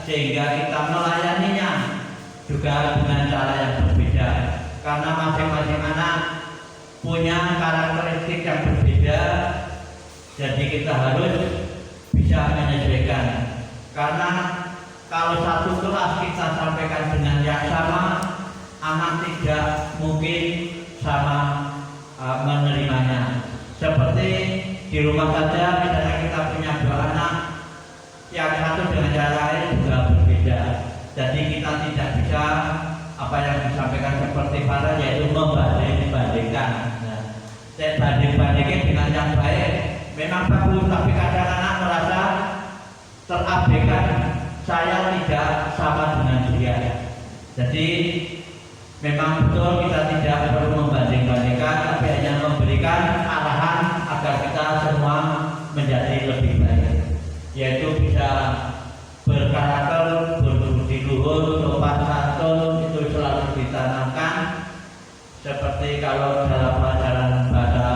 sehingga kita melayaninya juga dengan cara yang berbeda, karena masing-masing anak punya karakteristik yang berbeda. Jadi kita harus bisa menyesuaikan, karena kalau satu kelas kita sampaikan dengan yang sama, anak tidak mungkin sama menerimanya. Seperti di rumah saja, misalnya kita punya dua anak, yang satu dengan yang lain juga berbeda. Jadi kita tidak bisa apa yang disampaikan seperti pada, yaitu membanding-bandingkan. Nah, banding-bandingkan dengan yang baik memang bagus, tapi kadang anak merasa terabaikan, saya tidak sama dengan dia. Jadi memang betul kita tidak perlu membanding-bandingkan, tapi hanya memberikan arahan agar kita semua menjadi lebih baik, yaitu bisa berkarakter, berbudi luhur, sopan santun, itu selalu ditanamkan. Seperti kalau dalam pelajaran bahasa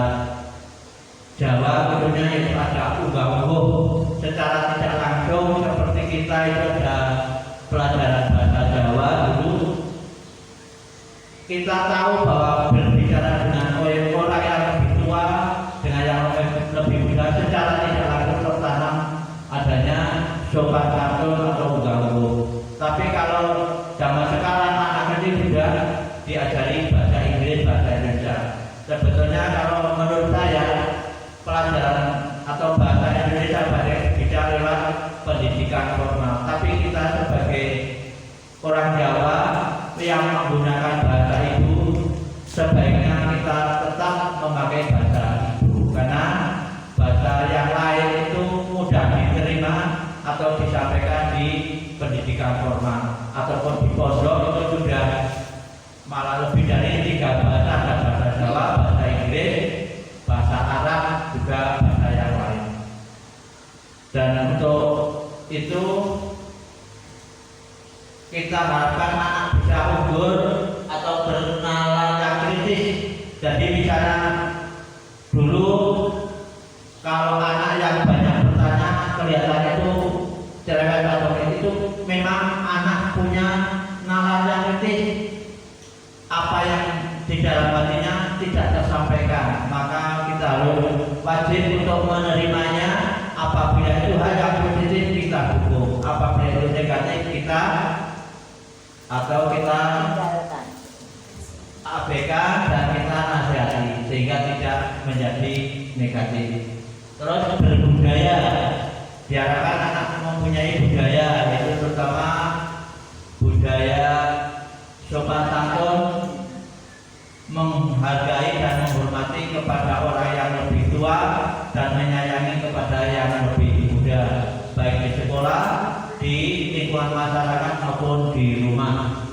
Jawa, tentunya itu ada unggah-ungguh secara tidak langsung. Seperti kita itu ada pelajaran bahasa Jawa dulu, kita tahu bahwa berbicara dengan orang yang lebih tua, dengan yang lebih muda, secara tidak langsung tertanam adanya sopan santun atau unggah-ungguh. Tapi kalau zaman sekarang anak kecil sudah diajari bahasa Inggris, bahasa Indonesia. Sebetulnya kalau menurut saya pelajaran atau bahasa Indonesia bisa lewat pendidikan formal. Tapi kita sebagai orang Jawa yang menggunakan bahasa ibu, sebaiknya kita tetap memakai bahasa ibu, karena bahasa yang lain itu mudah diterima atau disampaikan di pendidikan formal ataupun di pondok. Itu sudah malah lebih dari 3 bahasa, ada bahasa Jawa, bahasa Inggris, bahasa Arab, juga bahasa yang lain. Dan untuk itu kita harapkan anak bisa unggul atau bernalar yang kritis. Jadi misalnya dulu kalau anak yang banyak bertanya kelihatan itu cerewet atau itu memang anak punya nalar yang kritis, apa yang di dalam hatinya tidak tersampaikan, maka kita harus wajib untuk menerimanya. Apabila itu hal yang positif kita dukung, apabila itu negatif kita atau kita abaikan dan kita nasihati sehingga tidak menjadi negatif. Terus berbudaya, diharapkan anak mempunyai budaya, yaitu terutama budaya sopan santun, menghargai dan menghormati kepada orang yang lebih tua dan menyayangi kepada yang lebih muda, baik di sekolah, di lingkungan masyarakat maupun di rumah.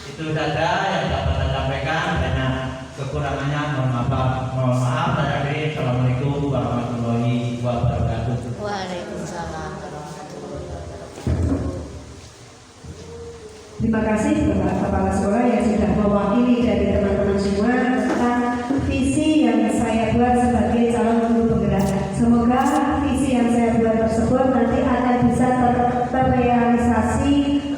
Itu saja yang dapat saya sampaikan. Banyak kekurangannya mohon maaf. Saya akhiri. Assalamualaikum warahmatullahi wabarakatuh. Waalaikumsalam warahmatullahi wabarakatuh. Terima kasih Bapak Kepala Sekolah yang sudah mewakili dari teman-teman semua tentang visi yang saya buat sebagai calon guru penggerak. Semoga visi yang saya buat tersebut nanti akan bisa terrealisasi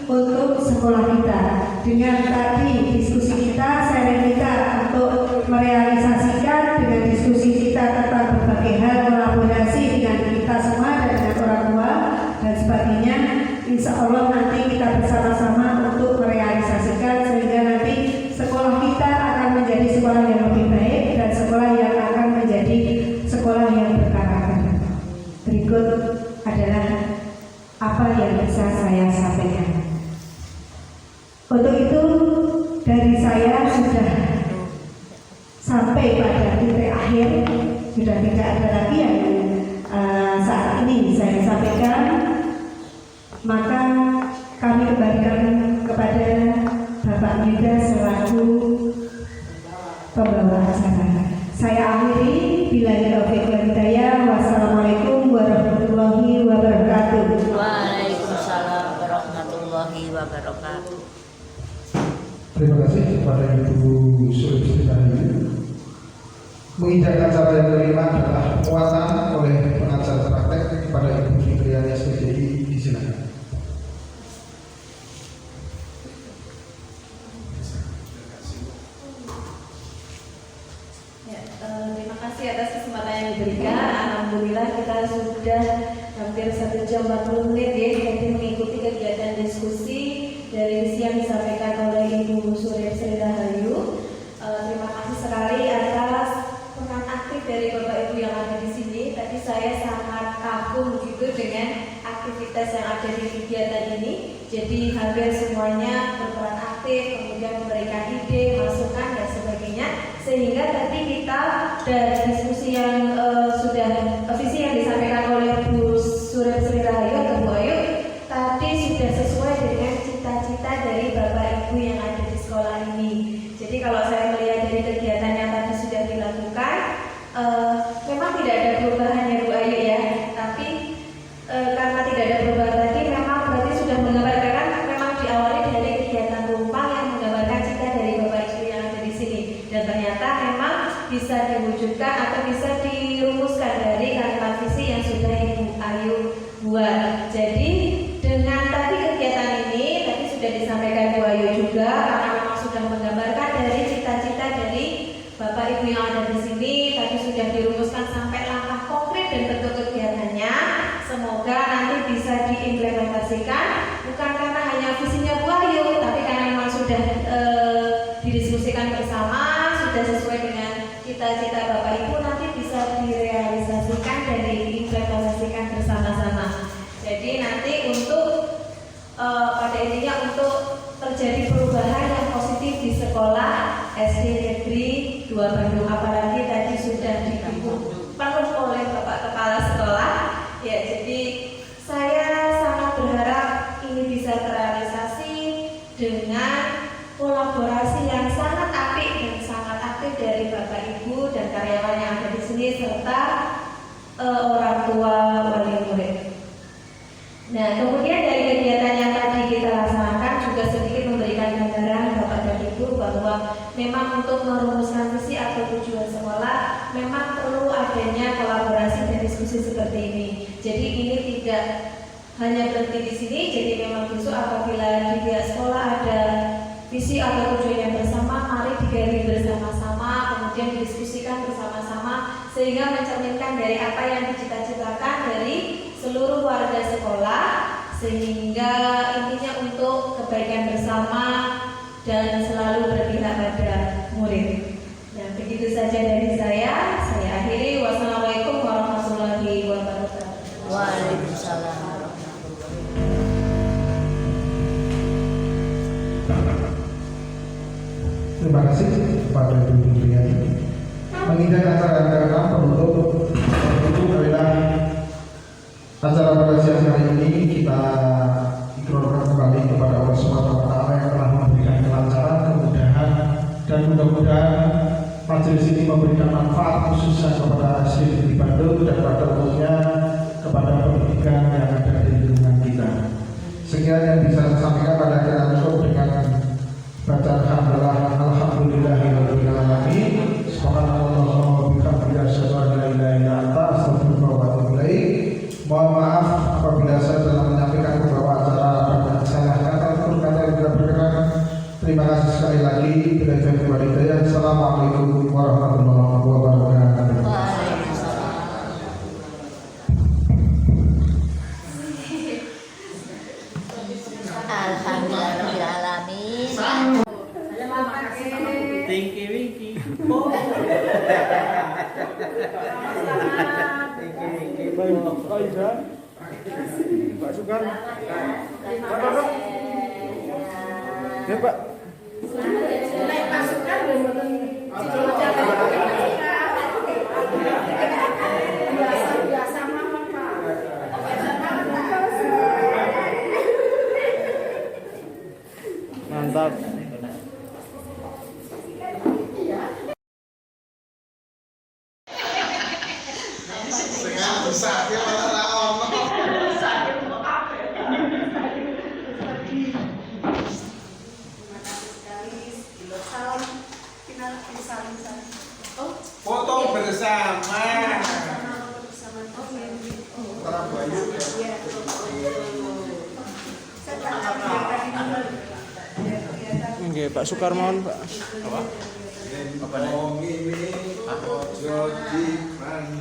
untuk sekolah kita. Dengan tadi diskusi kita, sharing kita untuk merealisasikan dengan diskusi kita tentang berbagai hal, kolaborasi dengan kita semua dan dengan orang tua dan sebagainya. Insya Allah nanti kita bersama-sama untuk merealisasikan sehingga nanti sekolah kita akan menjadi sekolah yang lebih baik dan sekolah yang akan menjadi sekolah yang berkarakter. Berikut adalah apa yang bisa saya sampaikan. Untuk itu dari saya sudah sampai pada titik akhir, sudah tidak ada lagi yang saat ini saya sampaikan. Maka kami kembalikan kepada Bapak Yuda selaku pembawa acara. Saya akhiri, billahi taufiq wal hidayah. Wassalamualaikum warahmatullahi wabarakatuh. Waalaikumsalam warahmatullahi wabarakatuh. Terima kasih kepada Ibu Sulistri Rahayu. Menginjak acara yang kelima adalah penguatan oleh pengajar praktek kepada Ibu Fitriani SPDI. Disilakan. Terima kasih atas kesempatan yang diberikan. Alhamdulillah kita sudah hampir 1 jam 40 menit ya, jadi mengikuti kegiatan diskusi dari visi yang disampaikan oleh Ibu Sulistri Rahayu. Terima kasih sekali atas peran aktif dari Bapak Ibu yang ada di sini. Tadi saya sangat kagum gitu dengan aktivitas yang ada di kegiatan ini. Jadi hampir semuanya berperan aktif, kemudian memberikan ide, masukan dan sebagainya. Sehingga tadi kita dari diskusi yang visi yang disampaikan oleh Bu Sulistri Rahayu atau Bu Ayu tadi sudah sesuai dengan cita-cita dari Bapak Ibu yang ada di sekolah ini. Jadi kalau saya melihat dari kegiatan yang tadi sudah dilakukan, memang tidak ada perubahan ya Bu Ayu ya. Tapi karena tidak ada perubahan tadi, memang berarti sudah menggambarkan memang diawali dari kegiatan rumpang yang menggambarkan cita dari Bapak Ibu yang ada di sini. Dan ternyata memang bisa diwujudkan atau bisa dirumuskan dari kalimat visi yang sudah Ibu Ayu buat. Jadi dengan tadi kegiatan ini tadi sudah disampaikan Bu Ayu juga, karena memang sudah menggambarkan dari cita-cita dari Bapak Ibu yang ada di sini, tadi sudah dirumuskan sampai langkah konkret dan bentuk kegiatannya. Semoga nanti bisa diimplementasikan, bukan karena hanya visinya Bu Ayu, tapi karena memang sudah didiskusikan bersama, sudah sesuai dengan cita-cita Bapak Ibu, nanti bisa direalisasikan dan diimplementasikan bersama-sama. Jadi nanti untuk pada intinya untuk terjadi perubahan yang positif di sekolah SD Negeri 2 Bandung, apalagi tadi sudah didukung penuh oleh Bapak Kepala Sekolah. Ya, jadi saya sangat berharap ini bisa terrealisasi dengan kolaborasi yang sangat apik dan sangat aktif dari Bapak Ibu dan karyawan yang ada di sini serta orang tua wali murid. Nah, kemudian dari kegiatan yang tadi kita laksanakan merumuskan visi atau tujuan sekolah memang perlu adanya kolaborasi dan diskusi seperti ini. Jadi ini tidak hanya berhenti di sini, jadi memang besok apabila di pihak sekolah ada visi atau tujuan yang bersama, mari digali bersama-sama, kemudian didiskusikan bersama-sama sehingga mencerminkan dari apa yang dicita-citakan dari seluruh warga sekolah, sehingga intinya untuk kebaikan bersama dan selalu berpihak pada murid. Nah, begitu saja dari saya akhiri. Wassalamualaikum warahmatullahi wabarakatuh. Waalaikumsalam. Terima kasih kepada Ibu Triani. Menginjak acara ke-6 penutup adalah acara pada siang hari ini. Kita ikrarkan kembali kepada Allah Subhanahu wa Ta'ala yang telah memberikan kelancaran, kemudahan, dan mudah-mudahan majelis ini memberikan manfaat khususnya kepada SD di Bandung dan pada umumnya kepada pendidikan yang ada di lingkungan kita. Sekian yang bisa saya sampaikan pada akhirnya dengan bacaan alhamdulillahirabbil alamin. Subhanallah wa bihamdihi asyhadu an la ilaha illa anta astaghfiruka wa atubu ilaik. Mohon maaf apabila saya telah menyampaikan beberapa acara pada salah kata ataupun kata yang tidak berkenan. Terima kasih sekali lagi. Assalamualaikum warahmatullahi wabarakatuh. Alhamdulillahirrahmanirrahim. Thank you. Pak Sukar. Ya Pak. Mantap. Foto bersama. Nggih, Pak Sukarmon, Pak. Apa?